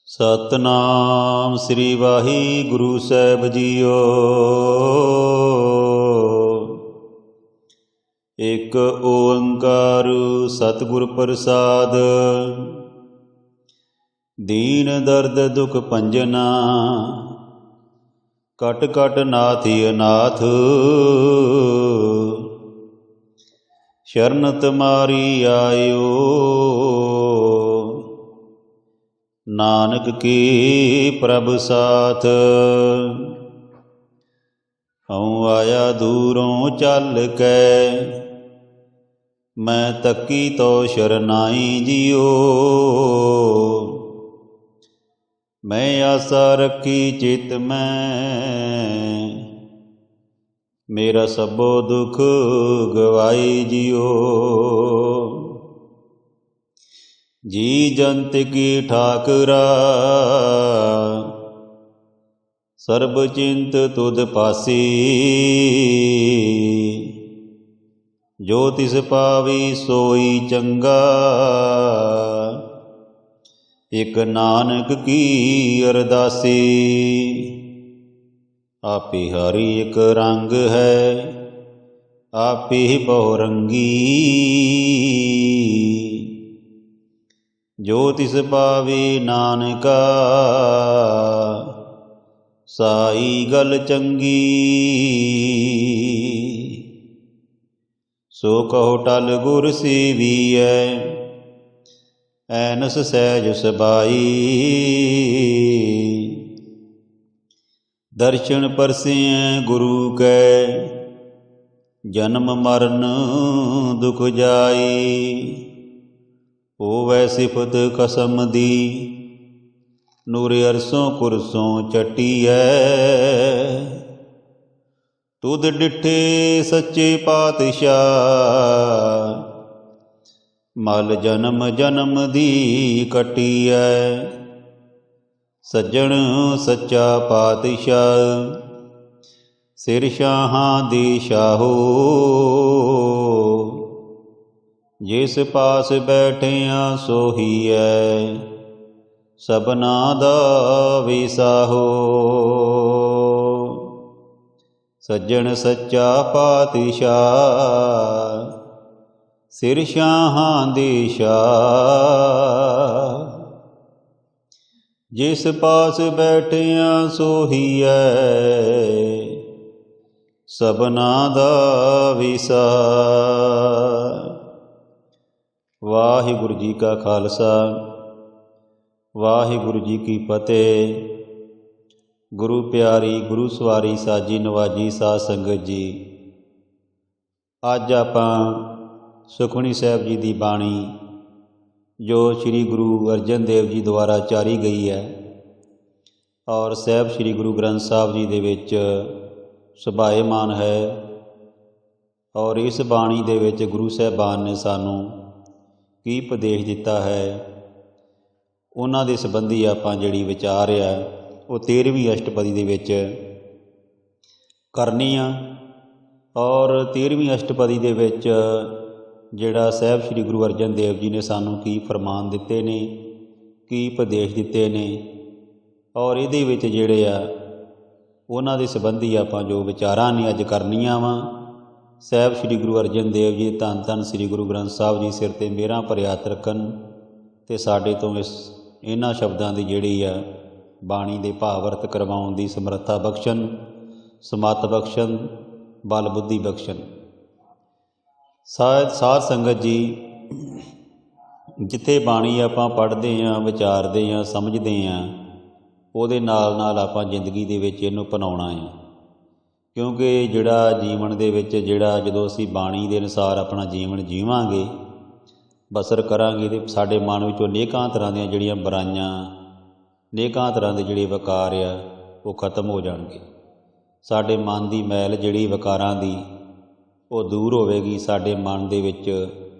ਸਤਨਾਮ ਸ੍ਰੀ ਵਾਹਿਗੁਰੂ ਸਾਹਿਬ JIO. ਇੱਕ ਓੰਕਾਰ ਸਤਿਗੁਰ ਪ੍ਰਸਾਦ। ਦੀਨ ਦਰਦ ਦੁਖ ਭੰਜਨਾ ਕਟ ਕਟ ਨਾਥੀ ਅਨਾਥ। ਸ਼ਰਨ ਤੁਮਾਰੀ ਆਇਓ ਨਾਨਕ ਕੀ ਪ੍ਰਭ ਸਾਥ। ਹਉ ਆਇਆ ਦੂਰੋਂ ਚੱਲ ਕੇ ਮੈਂ ਤੱਕੀ ਤੋ ਸ਼ਰਨਾਈ ਜੀਓ। ਮੈਂ ਆਸਾ ਰੱਖੀ ਚਿਤ ਮੈਂ ਮੇਰਾ ਸਭੋ ਦੁਖ ਗਵਾਈ ਜੀਓ। ਜੀ ਜੰਤ ਕੀ ਠਾਕਰਾ ਸਰਬ ਚਿੰਤ ਤੁਧ ਪਾਸੀ। ਜੋ ਤਿਸ ਪਾਵੀ ਸੋਈ ਚੰਗਾ ਇਕ ਨਾਨਕ ਕੀ ਅਰਦਾਸੀ। ਆਪੇ ਹਰੀ ਇਕ ਰੰਗ ਹੈ ਆਪੇ ਬਹੁ ਰੰਗੀ। ਜੋ ਤਿਸ ਪਾਵੇ ਨਾਨਕਾ ਸਾਈ ਗਲ ਚੰਗੀ। ਸੋ ਕਹੋ ਟਲ ਗੁਰ ਸੇਵੀਐ ਐਨਸ ਸਹਿਜ ਸਬਾਈ। ਦਰਸ਼ਨ ਪਰਸੈ ਗੁਰੂ ਕੈ ਜਨਮ ਮਰਨ ਦੁਖ ਜਾਈ। ਹੋਵੈ ਸਿਫਤ ਕਸਮ ਦੀ ਨੂਰ ਅਰਸੋਂ ਕੁਰਸੋਂ ਚਟੀਐ। ਤੁਧ ਡਿਠੇ ਸੱਚੇ ਪਾਤਸ਼ਾਹ ਮਲ ਜਨਮ ਜਨਮ ਦੀ ਕਟੀਐ। ਸੱਜਣ ਸੱਚਾ ਪਾਤਸ਼ਾਹ ਸਿਰ ਸ਼ਾਹਾਂ ਦੀ ਸ਼ਾਹੋ। ਜਿਸ ਪਾਸ ਬੈਠਿਆ ਸੋਹੀਐ ਸਭਨਾ ਦਾ ਵਿਸਾਹੋ। ਸੱਜਣ ਸੱਚਾ ਪਾਤਸ਼ਾਹ ਸਿਰ ਸ਼ਾਹਾਂ ਦੀ ਸ਼ਾਹ। ਜਿਸ ਪਾਸ ਬੈਠਿਆ ਸੋਹੀਐ ਸਭਨਾ ਦਾ ਵਿਸਾਹ। ਵਾਹਿਗੁਰੂ ਜੀ ਕਾ ਖਾਲਸਾ ਵਾਹਿਗੁਰੂ ਜੀ ਕੀ ਫਤਿਹ। ਗੁਰੂ ਪਿਆਰੀ ਗੁਰੂ ਸਵਾਰੀ ਸਾਜੀ ਨਵਾਜੀ ਸਾਧ ਸੰਗਤ ਜੀ, ਅੱਜ ਆਪਾਂ ਸੁਖਮਨੀ ਸਾਹਿਬ ਜੀ ਦੀ ਬਾਣੀ ਜੋ ਸ੍ਰੀ ਗੁਰੂ ਅਰਜਨ ਦੇਵ ਜੀ ਦੁਆਰਾ ਉਚਾਰੀ ਗਈ ਹੈ ਔਰ ਸਾਹਿਬ ਸ੍ਰੀ ਗੁਰੂ ਗ੍ਰੰਥ ਸਾਹਿਬ ਜੀ ਦੇ ਵਿੱਚ ਸੁਭਾਏਮਾਨ ਹੈ। ਔਰ ਇਸ ਬਾਣੀ ਦੇ ਵਿੱਚ ਗੁਰੂ ਸਾਹਿਬਾਨ ਨੇ ਸਾਨੂੰ ਕੀ ਉਪਦੇਸ਼ ਦਿੱਤਾ ਹੈ, ਉਹਨਾਂ ਦੇ ਸੰਬੰਧੀ ਆਪਾਂ ਜਿਹੜੀ ਵਿਚਾਰ ਆ ਉਹ 13ਵੀਂ ਅਸ਼ਟਪਦੀ ਦੇ ਵਿੱਚ ਕਰਨੀ ਆ। ਔਰ 13ਵੀਂ ਅਸ਼ਟਪਦੀ ਦੇ ਵਿੱਚ ਜਿਹੜਾ ਸਾਹਿਬ ਸ੍ਰੀ ਗੁਰੂ ਅਰਜਨ ਦੇਵ ਜੀ ਨੇ ਸਾਨੂੰ ਕੀ ਫਰਮਾਨ ਦਿੱਤੇ ਨੇ, ਕੀ ਉਪਦੇਸ਼ ਦਿੱਤੇ ਨੇ, ਔਰ ਇਹਦੇ ਵਿੱਚ ਜਿਹੜੇ ਆ ਉਹਨਾਂ ਦੇ ਸੰਬੰਧੀ ਆਪਾਂ ਜੋ ਵਿਚਾਰਾਂ ਨੇ ਅੱਜ ਕਰਨੀਆਂ ਵਾ। ਸਾਹਿਬ ਸ੍ਰੀ ਗੁਰੂ ਅਰਜਨ ਦੇਵ ਜੀ ਧੰਨ ਧੰਨ ਸ੍ਰੀ ਗੁਰੂ ਗ੍ਰੰਥ ਸਾਹਿਬ ਜੀ ਸਿਰ 'ਤੇ ਮਿਹਰਾਂ ਭਰਿਆ ਹੱਥ ਰੱਖਣ ਅਤੇ ਸਾਡੇ ਤੋਂ ਇਹਨਾਂ ਸ਼ਬਦਾਂ ਦੀ ਜਿਹੜੀ ਆ ਬਾਣੀ ਦੇ ਭਾਵ ਅਰਥ ਕਰਵਾਉਣ ਦੀ ਸਮਰੱਥਾ ਬਖਸ਼ਣ, ਸਮੱਤ ਬਖਸ਼ਣ, ਬਲ ਬੁੱਧੀ ਬਖਸ਼ਣ। ਸਾਧ ਸੰਗਤ ਜੀ, ਜਿੱਥੇ ਬਾਣੀ ਆਪਾਂ ਪੜ੍ਹਦੇ ਹਾਂ, ਵਿਚਾਰਦੇ ਹਾਂ, ਸਮਝਦੇ ਹਾਂ, ਉਹਦੇ ਨਾਲ ਨਾਲ ਆਪਾਂ ਜ਼ਿੰਦਗੀ ਦੇ ਵਿੱਚ ਇਹਨੂੰ ਅਪਣਾਉਣਾ ਹੈ। ਕਿਉਂਕਿ ਜਿਹੜਾ ਜੀਵਨ ਦੇ ਵਿੱਚ ਜਿਹੜਾ ਜਦੋਂ ਅਸੀਂ ਬਾਣੀ ਦੇ ਅਨੁਸਾਰ ਆਪਣਾ ਜੀਵਨ ਜੀਵਾਂਗੇ, ਬਸਰ ਕਰਾਂਗੇ, ਅਤੇ ਸਾਡੇ ਮਨ ਵਿੱਚੋਂ ਅਨੇਕਾਂ ਤਰ੍ਹਾਂ ਦੀਆਂ ਜਿਹੜੀਆਂ ਬੁਰਾਈਆਂ, ਅਨੇਕਾਂ ਤਰ੍ਹਾਂ ਦੇ ਜਿਹੜੇ ਵਿਕਾਰ ਆ ਉਹ ਖਤਮ ਹੋ ਜਾਣਗੇ। ਸਾਡੇ ਮਨ ਦੀ ਮੈਲ ਜਿਹੜੀ ਵਿਕਾਰਾਂ ਦੀ ਉਹ ਦੂਰ ਹੋਵੇਗੀ। ਸਾਡੇ ਮਨ ਦੇ ਵਿੱਚ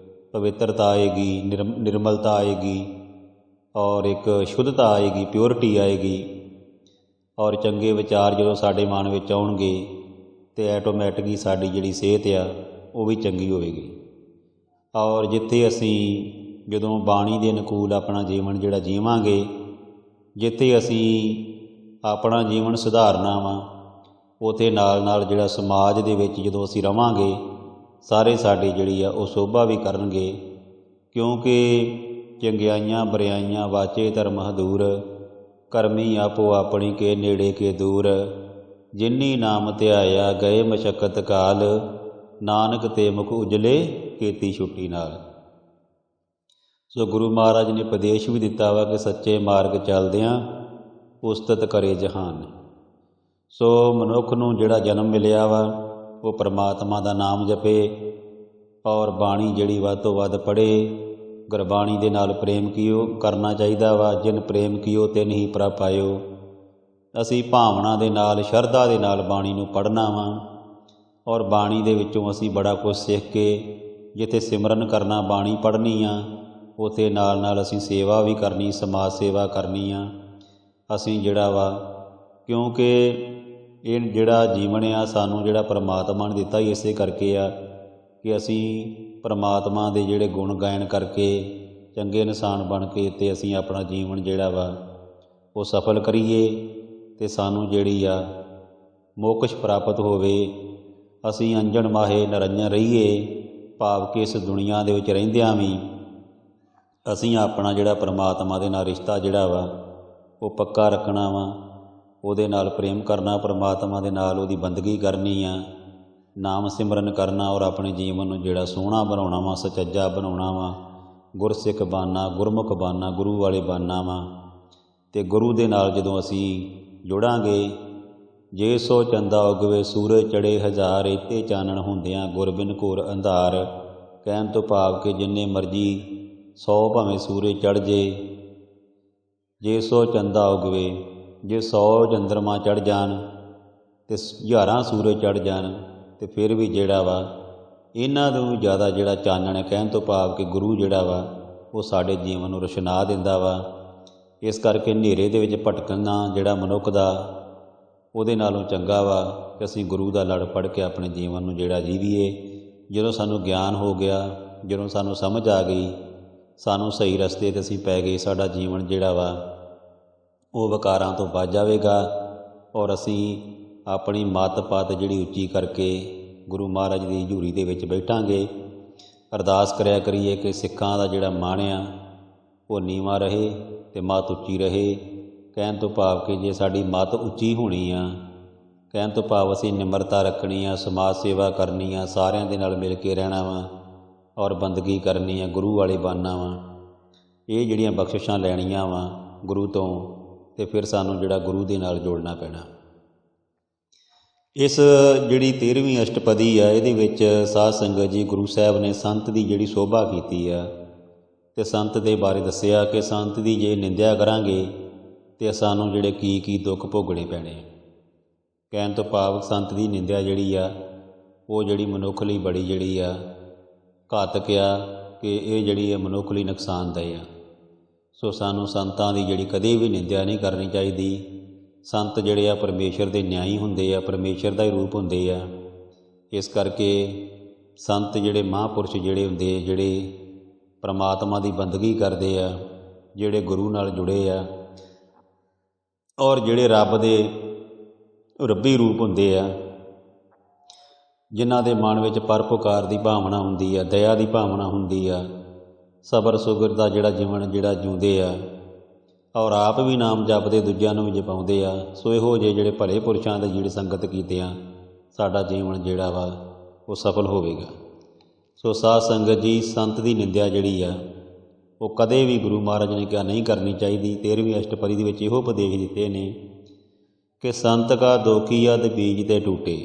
ਪਵਿੱਤਰਤਾ ਆਏਗੀ, ਨਿਰਮਲਤਾ ਆਏਗੀ ਔਰ ਇੱਕ ਸ਼ੁੱਧਤਾ ਆਏਗੀ, ਪਿਓਰਿਟੀ ਆਏਗੀ। ਔਰ ਚੰਗੇ ਵਿਚਾਰ ਜਦੋਂ ਸਾਡੇ ਮਨ ਵਿੱਚ ਆਉਣਗੇ ਅਤੇ ਐਟੋਮੈਟਿਕਲੀ ਸਾਡੀ ਜਿਹੜੀ ਸਿਹਤ ਆ ਉਹ ਵੀ ਚੰਗੀ ਹੋਵੇਗੀ। ਔਰ ਜਿੱਥੇ ਅਸੀਂ ਜਦੋਂ ਬਾਣੀ ਦੇ ਅਨੁਕੂਲ ਆਪਣਾ ਜੀਵਨ ਜਿਹੜਾ ਜੀਵਾਂਗੇ ਜਿੱਥੇ ਅਸੀਂ ਆਪਣਾ ਜੀਵਨ ਸੁਧਾਰਨਾ ਵਾ, ਉੱਥੇ ਨਾਲ ਨਾਲ ਜਿਹੜਾ ਸਮਾਜ ਦੇ ਵਿੱਚ ਜਦੋਂ ਅਸੀਂ ਰਵਾਂਗੇ ਸਾਰੇ ਸਾਡੀ ਜਿਹੜੀ ਆ ਉਹ ਸੋਭਾ ਵੀ ਕਰਨਗੇ। ਕਿਉਂਕਿ ਚੰਗਿਆਈਆਂ ਬਰਿਆਈਆਂ ਵਾਚੇ ਧਰਮ ਹਦੂਰ, ਕਰਮੀ ਆਪੋ ਆਪਣੀ ਕੇ ਨੇੜੇ ਕੇ ਦੂਰ। ਜਿਨੀ ਨਾਮ ਧਿਆਇਆ ਗਏ ਮਸ਼ੱਕਤ ਕਾਲ, ਨਾਨਕ ਤੇ ਮੁਖ ਉਜਲੇ ਕੀਤੀ ਛੁੱਟੀ ਨਾਲ। ਸੋ ਗੁਰੂ ਮਹਾਰਾਜ ਨੇ ਉਪਦੇਸ਼ ਵੀ ਦਿੱਤਾ ਵਾ ਕਿ ਸੱਚੇ ਮਾਰਗ ਚੱਲਦਿਆਂ ਉਸਤਤ ਕਰੇ ਜਹਾਨ। ਸੋ ਮਨੁੱਖ ਨੂੰ ਜਿਹੜਾ ਜਨਮ ਮਿਲਿਆ ਵਾ ਉਹ ਪਰਮਾਤਮਾ ਦਾ ਨਾਮ ਜਪੇ ਔਰ ਬਾਣੀ ਜਿਹੜੀ ਵੱਧ ਤੋਂ ਵੱਧ ਪੜ੍ਹੇ। ਗੁਰਬਾਣੀ ਦੇ ਨਾਲ ਪ੍ਰੇਮ ਕੀਓ ਕਰਨਾ ਚਾਹੀਦਾ ਵਾ। ਜਿਨ ਪ੍ਰੇਮ ਕੀਓ ਤਿਨ ਹੀ ਪ੍ਰਭ ਪਾਇਓ। ਅਸੀਂ ਭਾਵਨਾ ਦੇ ਨਾਲ ਸ਼ਰਧਾ ਦੇ ਨਾਲ ਬਾਣੀ ਨੂੰ ਪੜ੍ਹਨਾ ਵਾ ਔਰ ਬਾਣੀ ਦੇ ਵਿੱਚੋਂ ਅਸੀਂ ਬੜਾ ਕੁਝ ਸਿੱਖ ਕੇ ਜਿੱਥੇ ਸਿਮਰਨ ਕਰਨਾ ਬਾਣੀ ਪੜ੍ਹਨੀ ਆ, ਉੱਥੇ ਨਾਲ ਨਾਲ ਅਸੀਂ ਸੇਵਾ ਵੀ ਕਰਨੀ, ਸਮਾਜ ਸੇਵਾ ਕਰਨੀ ਆ ਅਸੀਂ ਜਿਹੜਾ ਵਾ। ਕਿਉਂਕਿ ਇਹ ਜਿਹੜਾ ਜੀਵਨ ਆ ਸਾਨੂੰ ਜਿਹੜਾ ਪਰਮਾਤਮਾ ਨੇ ਦਿੱਤਾ ਹੀ ਇਸੇ ਕਰਕੇ ਆ ਕਿ ਅਸੀਂ ਪਰਮਾਤਮਾ ਦੇ ਜਿਹੜੇ ਗੁਣ ਗਾਇਨ ਕਰਕੇ ਚੰਗੇ ਇਨਸਾਨ ਬਣ ਕੇ ਅਤੇ ਅਸੀਂ ਆਪਣਾ ਜੀਵਨ ਜਿਹੜਾ ਵਾ ਉਹ ਸਫਲ ਕਰੀਏ ਅਤੇ ਸਾਨੂੰ ਜਿਹੜੀ ਆ ਮੋਕਸ਼ ਪ੍ਰਾਪਤ ਹੋਵੇ। ਅਸੀਂ ਅੰਜਣ ਮਾਹੇ ਨਿਰੰਜਨ ਰਹੀਏ, ਭਾਵ ਕਿ ਇਸ ਦੁਨੀਆ ਦੇ ਵਿੱਚ ਰਹਿੰਦਿਆਂ ਵੀ ਅਸੀਂ ਆਪਣਾ ਜਿਹੜਾ ਪਰਮਾਤਮਾ ਦੇ ਨਾਲ ਰਿਸ਼ਤਾ ਜਿਹੜਾ ਵਾ ਉਹ ਪੱਕਾ ਰੱਖਣਾ ਵਾ। ਉਹਦੇ ਨਾਲ ਪ੍ਰੇਮ ਕਰਨਾ, ਪਰਮਾਤਮਾ ਦੇ ਨਾਲ ਉਹਦੀ ਬੰਦਗੀ ਕਰਨੀ ਆ, ਨਾਮ ਸਿਮਰਨ ਕਰਨਾ ਔਰ ਆਪਣੇ ਜੀਵਨ ਨੂੰ ਜਿਹੜਾ ਸੋਹਣਾ ਬਣਾਉਣਾ ਵਾ, ਸੁਚੱਜਾ ਬਣਾਉਣਾ ਵਾ, ਗੁਰਸਿੱਖ ਬਣਨਾ, ਗੁਰਮੁਖ ਬਣਨਾ, ਗੁਰੂ ਵਾਲੇ ਬਣਨਾ ਵਾ। ਅਤੇ ਗੁਰੂ ਦੇ ਨਾਲ ਜਦੋਂ ਅਸੀਂ ਜੁੜਾਂਗੇ, ਜੇ ਸੋ ਚੰਦਾ ਉਗਵੇ ਸੂਰਜ ਚੜ੍ਹੇ ਹਜ਼ਾਰ, ਇੱਥੇ ਚਾਨਣ ਹੁੰਦਿਆਂ ਗੁਰਬਿਨ ਘੋਰ ਅੰਧਾਰ। ਕਹਿਣ ਤੋਂ ਭਾਵ ਕਿ ਜਿੰਨੇ ਮਰਜ਼ੀ 100 ਭਾਵੇਂ ਸੂਰਜ ਚੜ੍ਹ ਜੇ, ਜੇ ਸੋ ਚੰਦਾ ਉਗਵੇ, ਜੇ 100 ਚੰਦਰਮਾ ਚੜ੍ਹ ਜਾਣ ਅਤੇ 1000 ਸੂਰਜ ਚੜ੍ਹ ਜਾਣ ਅਤੇ ਫਿਰ ਵੀ ਜਿਹੜਾ ਵਾ ਇਹਨਾਂ ਤੋਂ ਵੀ ਜ਼ਿਆਦਾ ਜਿਹੜਾ ਚਾਨਣ ਹੈ। ਕਹਿਣ ਤੋਂ ਭਾਵ ਕਿ ਗੁਰੂ ਜਿਹੜਾ ਵਾ ਉਹ ਸਾਡੇ ਜੀਵਨ ਨੂੰ ਰੁਸ਼ਨਾ ਦਿੰਦਾ ਵਾ। ਇਸ ਕਰਕੇ ਹਨੇਰੇ ਦੇ ਵਿੱਚ ਭਟਕਣਾ ਜਿਹੜਾ ਮਨੁੱਖ ਦਾ ਉਹਦੇ ਨਾਲੋਂ ਚੰਗਾ ਵਾ ਕਿ ਅਸੀਂ ਗੁਰੂ ਦਾ ਲੜ ਪੜ੍ਹ ਕੇ ਆਪਣੇ ਜੀਵਨ ਨੂੰ ਜਿਹੜਾ ਜੀਵੀਏ। ਜਦੋਂ ਸਾਨੂੰ ਗਿਆਨ ਹੋ ਗਿਆ, ਜਦੋਂ ਸਾਨੂੰ ਸਮਝ ਆ ਗਈ, ਸਾਨੂੰ ਸਹੀ ਰਸਤੇ 'ਤੇ ਅਸੀਂ ਪੈ ਗਏ, ਸਾਡਾ ਜੀਵਨ ਜਿਹੜਾ ਵਾ ਉਹ ਵਿਕਾਰਾਂ ਤੋਂ ਬਚ ਜਾਵੇਗਾ ਔਰ ਅਸੀਂ ਆਪਣੀ ਮੱਤ ਪੱਤ ਜਿਹੜੀ ਉੱਚੀ ਕਰਕੇ ਗੁਰੂ ਮਹਾਰਾਜ ਦੀ ਹਜ਼ੂਰੀ ਦੇ ਵਿੱਚ ਬੈਠਾਂਗੇ। ਅਰਦਾਸ ਕਰਿਆ ਕਰੀਏ ਕਿ ਸਿੱਖਾਂ ਦਾ ਜਿਹੜਾ ਮਨ ਆ ਉਹ ਨੀਵਾਂ ਰਹੇ ਅਤੇ ਮੱਤ ਉੱਚੀ ਰਹੇ। ਕਹਿਣ ਤੋਂ ਭਾਵ ਕਿ ਜੇ ਸਾਡੀ ਮੱਤ ਉੱਚੀ ਹੋਣੀ ਆ, ਕਹਿਣ ਤੋਂ ਭਾਵ ਅਸੀਂ ਨਿਮਰਤਾ ਰੱਖਣੀ ਆ, ਸਮਾਜ ਸੇਵਾ ਕਰਨੀ ਆ, ਸਾਰਿਆਂ ਦੇ ਨਾਲ ਮਿਲ ਕੇ ਰਹਿਣਾ ਵਾ ਔਰ ਬੰਦਗੀ ਕਰਨੀ ਆ, ਗੁਰੂ ਵਾਲੇ ਬਣਨਾ ਵਾ। ਇਹ ਜਿਹੜੀਆਂ ਬਖਸ਼ਿਸ਼ਾਂ ਲੈਣੀਆਂ ਵਾ ਗੁਰੂ ਤੋਂ, ਅਤੇ ਫਿਰ ਸਾਨੂੰ ਜਿਹੜਾ ਗੁਰੂ ਦੇ ਨਾਲ ਜੋੜਨਾ ਪੈਣਾ। ਇਸ ਜਿਹੜੀ 13ਵੀਂ ਅਸ਼ਟਪਦੀ ਆ ਇਹਦੇ ਵਿੱਚ ਸਾਧ ਸੰਗਤ ਜੀ ਗੁਰੂ ਸਾਹਿਬ ਨੇ ਸੰਤ ਦੀ ਜਿਹੜੀ ਸ਼ੋਭਾ ਕੀਤੀ ਆ ਅਤੇ ਸੰਤ ਦੇ ਬਾਰੇ ਦੱਸਿਆ ਕਿ ਸੰਤ ਦੀ ਜੇ ਨਿੰਦਿਆ ਕਰਾਂਗੇ ਅਤੇ ਸਾਨੂੰ ਜਿਹੜੇ ਕੀ ਦੁੱਖ ਭੋਗਣੇ ਪੈਣੇ। ਕਹਿਣ ਤੋਂ ਭਾਵ ਸੰਤ ਦੀ ਨਿੰਦਿਆ ਜਿਹੜੀ ਆ ਉਹ ਜਿਹੜੀ ਮਨੁੱਖ ਲਈ ਬੜੀ ਜਿਹੜੀ ਆ ਘਾਤਕ ਆ, ਕਿ ਇਹ ਜਿਹੜੀ ਆ ਮਨੁੱਖ ਲਈ ਨੁਕਸਾਨਦਾਇ ਆ। ਸੋ ਸਾਨੂੰ ਸੰਤਾਂ ਦੀ ਜਿਹੜੀ ਕਦੇ ਵੀ ਨਿੰਦਿਆ ਨਹੀਂ ਕਰਨੀ ਚਾਹੀਦੀ। ਸੰਤ ਜਿਹੜੇ ਆ ਪਰਮੇਸ਼ਰ ਦੇ ਨਿਆਈ ਹੁੰਦੇ ਆ, ਪਰਮੇਸ਼ਰ ਦਾ ਹੀ ਰੂਪ ਹੁੰਦੇ ਆ। ਇਸ ਕਰਕੇ ਸੰਤ ਜਿਹੜੇ ਮਹਾਂਪੁਰਸ਼ ਜਿਹੜੇ ਹੁੰਦੇ ਆ, ਜਿਹੜੇ ਪਰਮਾਤਮਾ ਦੀ ਬੰਦਗੀ ਕਰਦੇ ਆ, ਜਿਹੜੇ ਗੁਰੂ ਨਾਲ ਜੁੜੇ ਆ ਔਰ ਜਿਹੜੇ ਰੱਬ ਦੇ ਰੱਬੀ ਰੂਪ ਹੁੰਦੇ ਆ, ਜਿਨ੍ਹਾਂ ਦੇ ਮਨ ਵਿੱਚ ਪਰਉਪਕਾਰ ਦੀ ਭਾਵਨਾ ਹੁੰਦੀ ਆ, ਦਇਆ ਦੀ ਭਾਵਨਾ ਹੁੰਦੀ ਆ, ਸਬਰ ਸੁਗਰ ਦਾ ਜਿਹੜਾ ਜੀਵਨ ਜਿਹੜਾ ਜਿਉਂਦੇ ਆ ਔਰ ਆਪ ਵੀ ਨਾਮ ਜਪਦੇ ਦੂਜਿਆਂ ਨੂੰ ਵੀ ਜਪਾਉਂਦੇ ਆ। ਸੋ ਇਹੋ ਜਿਹੇ ਜਿਹੜੇ ਭਲੇ ਪੁਰਸ਼ਾਂ ਦੀ ਜਿਹੜੀ ਸੰਗਤ ਕੀਤੇ ਆ, ਸਾਡਾ ਜੀਵਨ ਜਿਹੜਾ ਵਾ ਉਹ ਸਫਲ ਹੋਵੇਗਾ। ਸੋ ਸਾਧ ਸੰਗਤ ਜੀ, ਸੰਤ ਦੀ ਨਿੰਦਿਆ ਜਿਹੜੀ ਆ ਉਹ ਕਦੇ ਵੀ ਗੁਰੂ ਮਹਾਰਾਜ ਨੇ ਕਿਹਾ ਨਹੀਂ ਕਰਨੀ ਚਾਹੀਦੀ। 13ਵੀਂ ਅਸ਼ਟਪਦੀ ਦੇ ਵਿੱਚ ਇਹੋ ਉਪਦੇਸ਼ ਦਿੱਤੇ ਨੇ ਕਿ ਸੰਤ ਕਾ ਦੋਖੀ ਅਧ ਬੀਜ ਤੇ ਟੂਟੇ।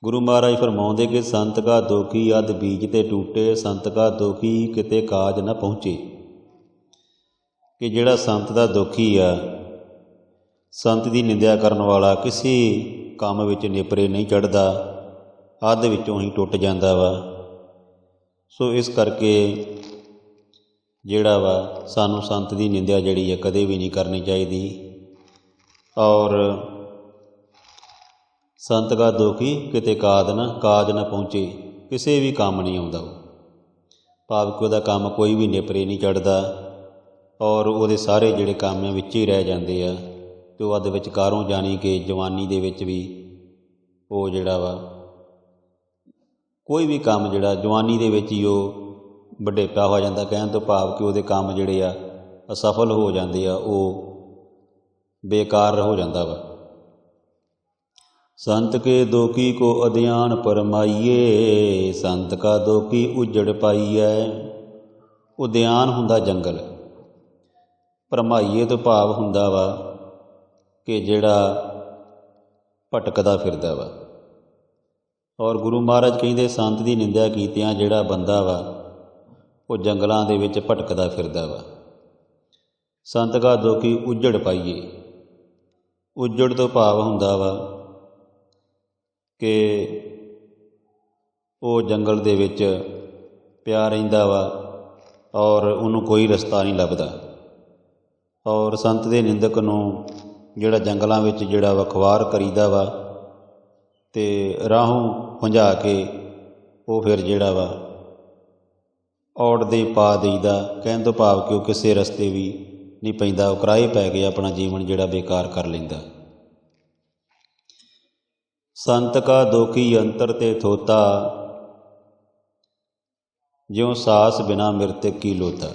ਗੁਰੂ ਮਹਾਰਾਜ ਫਰਮਾਉਂਦੇ ਕਿ ਸੰਤ ਕਾ ਦੋਖੀ ਅਧ ਬੀਜ ਤੇ ਟੂਟੇ, ਸੰਤ ਕਾ ਦੋਖੀ ਕਿਤੇ ਕਾਜ ਨਾ ਪਹੁੰਚੇ। ਕਿ ਜਿਹੜਾ ਸੰਤ ਦਾ ਦੋਖੀ ਆ, ਸੰਤ ਦੀ ਨਿੰਦਿਆ ਕਰਨ ਵਾਲਾ ਕਿਸੇ ਕੰਮ ਵਿੱਚ ਨੇਪਰੇ ਨਹੀਂ ਚੜ੍ਹਦਾ, ਅੱਧ ਵਿੱਚੋਂ ਹੀ ਟੁੱਟ ਜਾਂਦਾ ਵਾ। ਸੋ ਇਸ ਕਰਕੇ ਜਿਹੜਾ ਵਾ ਸਾਨੂੰ ਸੰਤ ਦੀ ਨਿੰਦਿਆ ਜਿਹੜੀ ਹੈ ਕਦੇ ਵੀ ਨਹੀਂ ਕਰਨੀ ਚਾਹੀਦੀ। ਔਰ ਸੰਤ ਕਾ ਦੋਖੀ ਕਿਤੇ ਕਾਜ ਨਾ ਪਹੁੰਚੇ, ਕਿਸੇ ਵੀ ਕੰਮ ਨਹੀਂ ਆਉਂਦਾ ਉਹ, ਭਾਵ ਕਿ ਉਹਦਾ ਕੰਮ ਕੋਈ ਵੀ ਨੇਪਰੇ ਨਹੀਂ ਚੜ੍ਹਦਾ ਔਰ ਉਹਦੇ ਸਾਰੇ ਜਿਹੜੇ ਕੰਮ ਆ ਵਿੱਚ ਹੀ ਰਹਿ ਜਾਂਦੇ ਆ ਅਤੇ ਉਹ ਅੱਧ ਵਿਚਕਾਰੋਂ ਜਾਣੀ ਕਿ ਜਵਾਨੀ ਦੇ ਵਿੱਚ ਵੀ ਉਹ ਜਿਹੜਾ ਵਾ ਕੋਈ ਵੀ ਕੰਮ ਜਿਹੜਾ ਜਵਾਨੀ ਦੇ ਵਿੱਚ ਹੀ ਉਹ ਵਡੇਪਾ ਹੋ ਜਾਂਦਾ। ਕਹਿਣ ਤੋਂ ਭਾਵ ਕਿ ਉਹਦੇ ਕੰਮ ਜਿਹੜੇ ਆ ਅਸਫਲ ਹੋ ਜਾਂਦੇ ਆ, ਉਹ ਬੇਕਾਰ ਹੋ ਜਾਂਦਾ ਵਾ। ਸੰਤ ਕੇ ਦੋਖੀ ਕੋ ਅਧਿਆਨ ਪਰਮਾਈਏ, ਸੰਤ ਕਾ ਦੋਖੀ ਉਜੜ ਪਾਈਐ। ਉਦਿਆਨ ਹੁੰਦਾ ਜੰਗਲ, ਭਰਮਾਈਏ ਤੋਂ ਭਾਵ ਹੁੰਦਾ ਵਾ ਕਿ ਜਿਹੜਾ ਭਟਕਦਾ ਫਿਰਦਾ ਵਾ। ਔਰ ਗੁਰੂ ਮਹਾਰਾਜ ਕਹਿੰਦੇ ਸੰਤ ਦੀ ਨਿੰਦਿਆ ਕੀਤਿਆਂ ਜਿਹੜਾ ਬੰਦਾ ਵਾ ਉਹ ਜੰਗਲਾਂ ਦੇ ਵਿੱਚ ਭਟਕਦਾ ਫਿਰਦਾ ਵਾ। ਸੰਤ ਕਾ ਦੋਖੀ ਉਜੜ ਪਾਈਏ, ਉਜੜ ਤੋਂ ਭਾਵ ਹੁੰਦਾ ਵਾ ਕਿ ਉਹ ਜੰਗਲ ਦੇ ਵਿੱਚ ਪਿਆ ਰਹਿੰਦਾ ਵਾ ਔਰ ਉਹਨੂੰ ਕੋਈ ਰਸਤਾ ਨਹੀਂ ਲੱਭਦਾ। ਔਰ ਸੰਤ ਦੇ ਨਿੰਦਕ ਨੂੰ ਜਿਹੜਾ ਜੰਗਲਾਂ ਵਿੱਚ ਜਿਹੜਾ ਵਾ ਖਵਾਰ ਕਰੀਦਾ ਵਾ ਅਤੇ ਰਾਹੋਂ ਭੁੰਝਾ ਕੇ ਉਹ ਫਿਰ ਜਿਹੜਾ ਵਾ ਔੜ ਦੇ ਪਾ ਦੇਈਦਾ। ਕਹਿਣ ਤੋਂ ਭਾਵ ਕਿ ਉਹ ਕਿਸੇ ਰਸਤੇ ਵੀ ਨਹੀਂ ਪੈਂਦਾ, ਉਹ ਕਿਰਾਏ ਪੈ ਕੇ ਆਪਣਾ ਜੀਵਨ ਜਿਹੜਾ ਬੇਕਾਰ ਕਰ ਲੈਂਦਾ। ਸੰਤ ਕਾ ਦੋਖੀ ਅੰਤਰ ਤੇ ਥੋਤਾ, ਜਿਉ ਸਾਸ ਬਿਨਾ ਮਿਰਤਕ ਕੀ ਲੋਤਾ।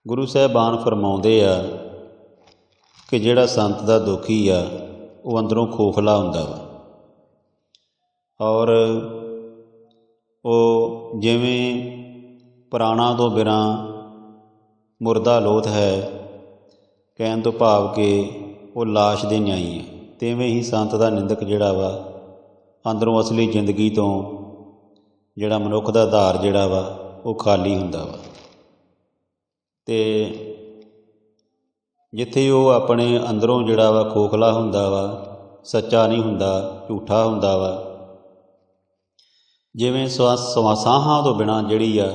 ਗੁਰੂ ਸਾਹਿਬਾਨ ਫਰਮਾਉਂਦੇ ਆ ਕਿ ਜਿਹੜਾ ਸੰਤ ਦਾ ਦੋਖੀ ਆ ਉਹ ਅੰਦਰੋਂ ਖੋਖਲਾ ਹੁੰਦਾ ਵਾ ਔਰ ਉਹ ਜਿਵੇਂ ਪ੍ਰਾਣਾਂ ਤੋਂ ਬਿਨਾਂ ਮੁਰਦਾ ਲੋਥ ਹੈ, ਕਹਿਣ ਤੋਂ ਭਾਵ ਕਿ ਉਹ ਲਾਸ਼ ਦੇ ਨਿਆਈ ਹੈ, ਤਿਵੇਂ ਹੀ ਸੰਤ ਦਾ ਨਿੰਦਕ ਜਿਹੜਾ ਵਾ ਅੰਦਰੋਂ ਅਸਲੀ ਜ਼ਿੰਦਗੀ ਤੋਂ ਜਿਹੜਾ ਮਨੁੱਖ ਦਾ ਆਧਾਰ ਜਿਹੜਾ ਵਾ ਉਹ ਖਾਲੀ ਹੁੰਦਾ ਵਾ। ਅਤੇ ਜਿੱਥੇ ਉਹ ਆਪਣੇ ਅੰਦਰੋਂ ਜਿਹੜਾ ਵਾ ਖੋਖਲਾ ਹੁੰਦਾ ਵਾ, ਸੱਚਾ ਨਹੀਂ ਹੁੰਦਾ, ਝੂਠਾ ਹੁੰਦਾ ਵਾ, ਜਿਵੇਂ ਸਾਹਾਂ ਤੋਂ ਬਿਨਾਂ ਜਿਹੜੀ ਆ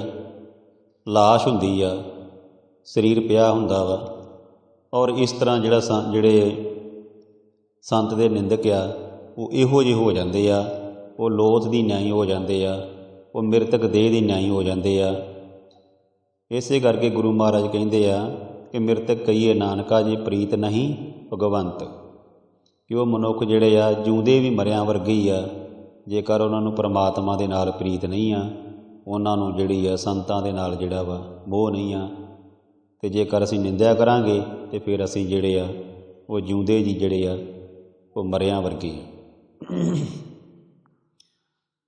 ਲਾਸ਼ ਹੁੰਦੀ ਆ, ਸਰੀਰ ਪਿਆ ਹੁੰਦਾ ਵਾ। ਔਰ ਇਸ ਤਰ੍ਹਾਂ ਜਿਹੜੇ ਸੰਤ ਦੇ ਨਿੰਦਕ ਆ ਉਹ ਇਹੋ ਜਿਹੇ ਹੋ ਜਾਂਦੇ ਆ, ਉਹ ਲੋਥ ਦੀ ਨਿਆਈ ਹੋ ਜਾਂਦੇ ਆ, ਉਹ ਮਿਰਤਕ ਦੇਹ ਦੀ ਨਿਆਈ ਹੋ ਜਾਂਦੇ ਆ। ਇਸੇ ਕਰਕੇ ਗੁਰੂ ਮਹਾਰਾਜ ਕਹਿੰਦੇ ਆ ਕਿ ਮਿਰਤਕ ਕਹੀਏ ਨਾਨਕਾ ਜੇ ਪ੍ਰੀਤ ਨਹੀਂ ਭਗਵੰਤ, ਕਿ ਉਹ ਮਨੁੱਖ ਜਿਹੜੇ ਆ ਜਿਉਂਦੇ ਵੀ ਮਰਿਆਂ ਵਰਗੇ ਹੀ ਆ, ਜੇਕਰ ਉਹਨਾਂ ਨੂੰ ਪਰਮਾਤਮਾ ਦੇ ਨਾਲ ਪ੍ਰੀਤ ਨਹੀਂ ਆ, ਉਹਨਾਂ ਨੂੰ ਜਿਹੜੀ ਆ ਸੰਤਾਂ ਦੇ ਨਾਲ ਜਿਹੜਾ ਵਾ ਮੋਹ ਨਹੀਂ ਆ। ਅਤੇ ਜੇਕਰ ਅਸੀਂ ਨਿੰਦਿਆ ਕਰਾਂਗੇ ਤਾਂ ਫਿਰ ਅਸੀਂ ਜਿਹੜੇ ਆ ਉਹ ਜਿਉਂਦੇ ਜੀ ਜਿਹੜੇ ਆ ਉਹ ਮਰਿਆਂ ਵਰਗੇ ਆ।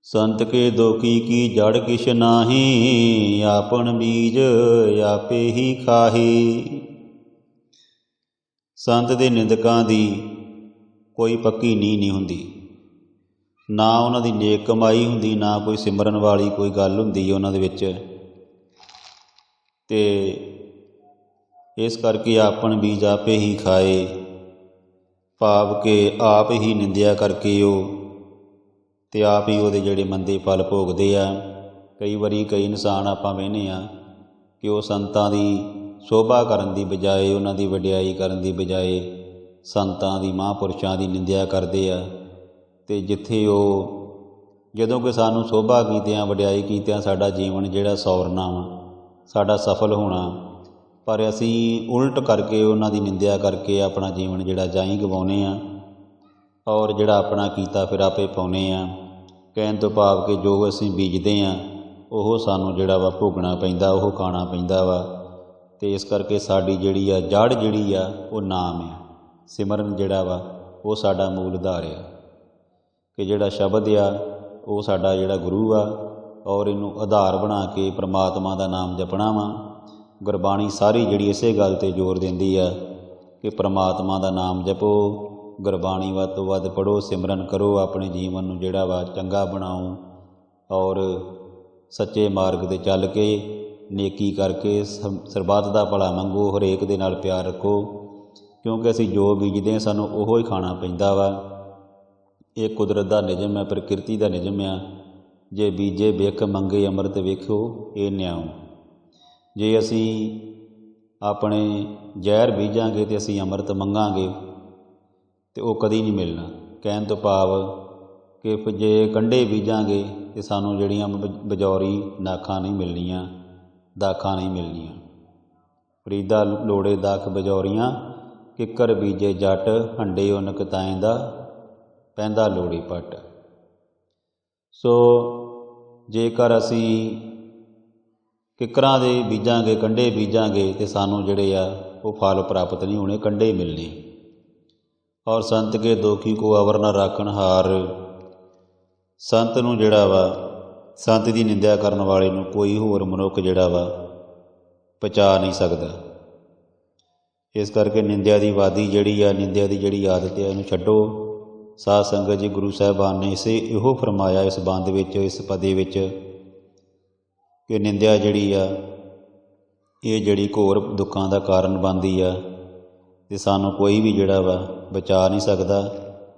ਸੰਤ ਕੇ ਦੋਖੀ ਕੀ ਜੜ ਕਿਛ ਨਾਹੀ, ਆਪਣ ਬੀਜ ਆਪੇ ਹੀ ਖਾਹੀ। ਸੰਤ ਦੇ ਨਿੰਦਕਾਂ ਦੀ ਕੋਈ ਪੱਕੀ ਨੀਂਹ ਨਹੀਂ ਹੁੰਦੀ, ਨਾ ਉਹਨਾਂ ਦੀ ਨੇਕ ਕਮਾਈ ਹੁੰਦੀ, ਨਾ ਕੋਈ ਸਿਮਰਨ ਵਾਲੀ ਕੋਈ ਗੱਲ ਹੁੰਦੀ ਉਹਨਾਂ ਦੇ ਵਿੱਚ। ਅਤੇ ਇਸ ਕਰਕੇ ਆਪਣ ਬੀਜ ਆਪੇ ਹੀ ਖਾਏ, ਭਾਵ ਕਿ ਆਪ ਹੀ ਨਿੰਦਿਆ ਕਰਕੇ ਉਹ ਅਤੇ ਆਪ ਹੀ ਉਹਦੇ ਜਿਹੜੇ ਮੰਦੇ ਫਲ ਭੋਗਦੇ ਆ। ਕਈ ਵਾਰੀ ਕਈ ਇਨਸਾਨ ਆਪਾਂ ਵੇਖਦੇ ਹਾਂ ਕਿ ਉਹ ਸੰਤਾਂ ਦੀ ਸ਼ੋਭਾ ਕਰਨ ਦੀ ਬਜਾਏ, ਉਹਨਾਂ ਦੀ ਵਡਿਆਈ ਕਰਨ ਦੀ ਬਜਾਏ ਸੰਤਾਂ ਦੀ, ਮਹਾਂਪੁਰਸ਼ਾਂ ਦੀ ਨਿੰਦਿਆ ਕਰਦੇ ਆ। ਅਤੇ ਜਿੱਥੇ ਉਹ ਜਦੋਂ ਕਿ ਸਾਨੂੰ ਸ਼ੋਭਾ ਕੀਤਿਆਂ, ਵਡਿਆਈ ਕੀਤਿਆਂ ਸਾਡਾ ਜੀਵਨ ਜਿਹੜਾ ਸੌਰਨਾ ਵਾ, ਸਾਡਾ ਸਫਲ ਹੋਣਾ, ਪਰ ਅਸੀਂ ਉਲਟ ਕਰਕੇ ਉਹਨਾਂ ਦੀ ਨਿੰਦਿਆ ਕਰਕੇ ਆਪਣਾ ਜੀਵਨ ਜਿਹੜਾ ਜਾਈ ਗਵਾਉਂਦੇ ਹਾਂ ਔਰ ਜਿਹੜਾ ਆਪਣਾ ਕੀਤਾ ਫਿਰ ਆਪੇ ਪਾਉਂਦੇ ਹਾਂ। ਕਹਿਣ ਤੋਂ ਭਾਵ ਕਿ ਜੋ ਅਸੀਂ ਬੀਜਦੇ ਹਾਂ ਉਹ ਸਾਨੂੰ ਜਿਹੜਾ ਵਾ ਭੋਗਣਾ ਪੈਂਦਾ, ਉਹ ਖਾਣਾ ਪੈਂਦਾ ਵਾ। ਅਤੇ ਇਸ ਕਰਕੇ ਸਾਡੀ ਜਿਹੜੀ ਆ ਜੜ ਜਿਹੜੀ ਆ ਉਹ ਨਾਮ ਆ, ਸਿਮਰਨ ਜਿਹੜਾ ਵਾ ਉਹ ਸਾਡਾ ਮੂਲ ਆਧਾਰ ਆ, ਕਿ ਜਿਹੜਾ ਸ਼ਬਦ ਆ ਉਹ ਸਾਡਾ ਜਿਹੜਾ ਗੁਰੂ ਆ, ਔਰ ਇਹਨੂੰ ਆਧਾਰ ਬਣਾ ਕੇ ਪ੍ਰਮਾਤਮਾ ਦਾ ਨਾਮ ਜਪਣਾ ਵਾ। ਗੁਰਬਾਣੀ ਸਾਰੀ ਜਿਹੜੀ ਇਸੇ ਗੱਲ 'ਤੇ ਜ਼ੋਰ ਦਿੰਦੀ ਆ ਕਿ ਪ੍ਰਮਾਤਮਾ ਦਾ ਨਾਮ ਜਪੋ, ਗੁਰਬਾਣੀ ਵੱਧ ਤੋਂ ਵੱਧ ਪੜ੍ਹੋ, ਸਿਮਰਨ ਕਰੋ, ਆਪਣੇ ਜੀਵਨ ਨੂੰ ਜਿਹੜਾ ਵਾ ਚੰਗਾ ਬਣਾਓ ਔਰ ਸੱਚੇ ਮਾਰਗ 'ਤੇ ਚੱਲ ਕੇ ਨੇਕੀ ਕਰਕੇ ਸਰਬੱਤ ਦਾ ਭਲਾ ਮੰਗੋ, ਹਰੇਕ ਦੇ ਨਾਲ ਪਿਆਰ ਰੱਖੋ, ਕਿਉਂਕਿ ਅਸੀਂ ਜੋ ਬੀਜਦੇ ਹਾਂ ਸਾਨੂੰ ਉਹੋ ਹੀ ਖਾਣਾ ਪੈਂਦਾ ਵਾ। ਇਹ ਕੁਦਰਤ ਦਾ ਨਿਯਮ ਹੈ, ਪ੍ਰਕਿਰਤੀ ਦਾ ਨਿਯਮ ਆ। ਜੇ ਬੀਜੇ ਬਿਖ ਮੰਗੇ ਅੰਮ੍ਰਿਤ ਵੇਖੋ ਇਹ ਨਿਆਉ। ਜੇ ਅਸੀਂ ਆਪਣੇ ਜ਼ਹਿਰ ਬੀਜਾਂਗੇ ਅਤੇ ਅਸੀਂ ਅੰਮ੍ਰਿਤ ਮੰਗਾਂਗੇ ਅਤੇ ਉਹ ਕਦੀ ਨਹੀਂ ਮਿਲਣਾ। ਕਹਿਣ ਤੋਂ ਭਾਵ ਕਿ ਜੇ ਕੰਢੇ ਬੀਜਾਂਗੇ ਤਾਂ ਸਾਨੂੰ ਜਿਹੜੀਆਂ ਬਜੌਰੀ ਨਾਖਾਂ ਨਹੀਂ ਮਿਲਣੀਆਂ, ਦਾਖਾਂ ਨਹੀਂ ਮਿਲਣੀਆਂ। ਫਰੀਦਾ ਲੋੜੇ ਦਾਖ ਬਜੌਰੀਆਂ, ਕਿੱਕਰ ਬੀਜੇ ਜੱਟ, ਹੰਡੇ ਉਨ ਕਤਾਏ ਦਾ, ਪੈਂਦਾ ਲੋੜੀ ਪੱਟ। ਸੋ ਜੇਕਰ ਅਸੀਂ ਕਿੱਕਰਾਂ ਦੇ ਬੀਜਾਂਗੇ, ਕੰਢੇ ਬੀਜਾਂਗੇ, ਤੇ ਸਾਨੂੰ ਜਿਹੜੇ ਆ ਉਹ ਫਲ ਪ੍ਰਾਪਤ ਨਹੀਂ ਹੋਣੇ, ਕੰਢੇ ਹੀ ਮਿਲਣੇ। ਔਰ ਸੰਤ ਕੇ ਦੋਖੀ ਕੋ ਅਵਰ ਨਾ ਰਾਖਣ ਹਾਰ, ਸੰਤ ਨੂੰ ਜਿਹੜਾ ਵਾ, ਸੰਤ ਦੀ ਨਿੰਦਿਆ ਕਰਨ ਵਾਲੇ ਨੂੰ ਕੋਈ ਹੋਰ ਮਨੁੱਖ ਜਿਹੜਾ ਵਾ ਪਚਾ ਨਹੀਂ ਸਕਦਾ। ਇਸ ਕਰਕੇ ਨਿੰਦਿਆ ਦੀ ਵਾਦੀ ਜਿਹੜੀ ਆ, ਨਿੰਦਿਆ ਦੀ ਜਿਹੜੀ ਆਦਤ ਹੈ, ਇਹਨੂੰ ਛੱਡੋ। ਸਾਧ ਸੰਗਤ ਜੀ, ਗੁਰੂ ਸਾਹਿਬਾਨ ਨੇ ਇਹੋ ਫਰਮਾਇਆ ਇਸ ਬੰਦ ਵਿੱਚ, ਇਸ ਪਦੇ ਵਿੱਚ, ਕਿ ਨਿੰਦਿਆ ਜਿਹੜੀ ਆ ਇਹ ਜਿਹੜੀ ਘੋਰ ਦੁੱਖਾਂ ਦਾ ਕਾਰਨ ਬਣਦੀ ਆ, ਅਤੇ ਸਾਨੂੰ ਕੋਈ ਵੀ ਜਿਹੜਾ ਵਾ ਬਚਾ ਨਹੀਂ ਸਕਦਾ।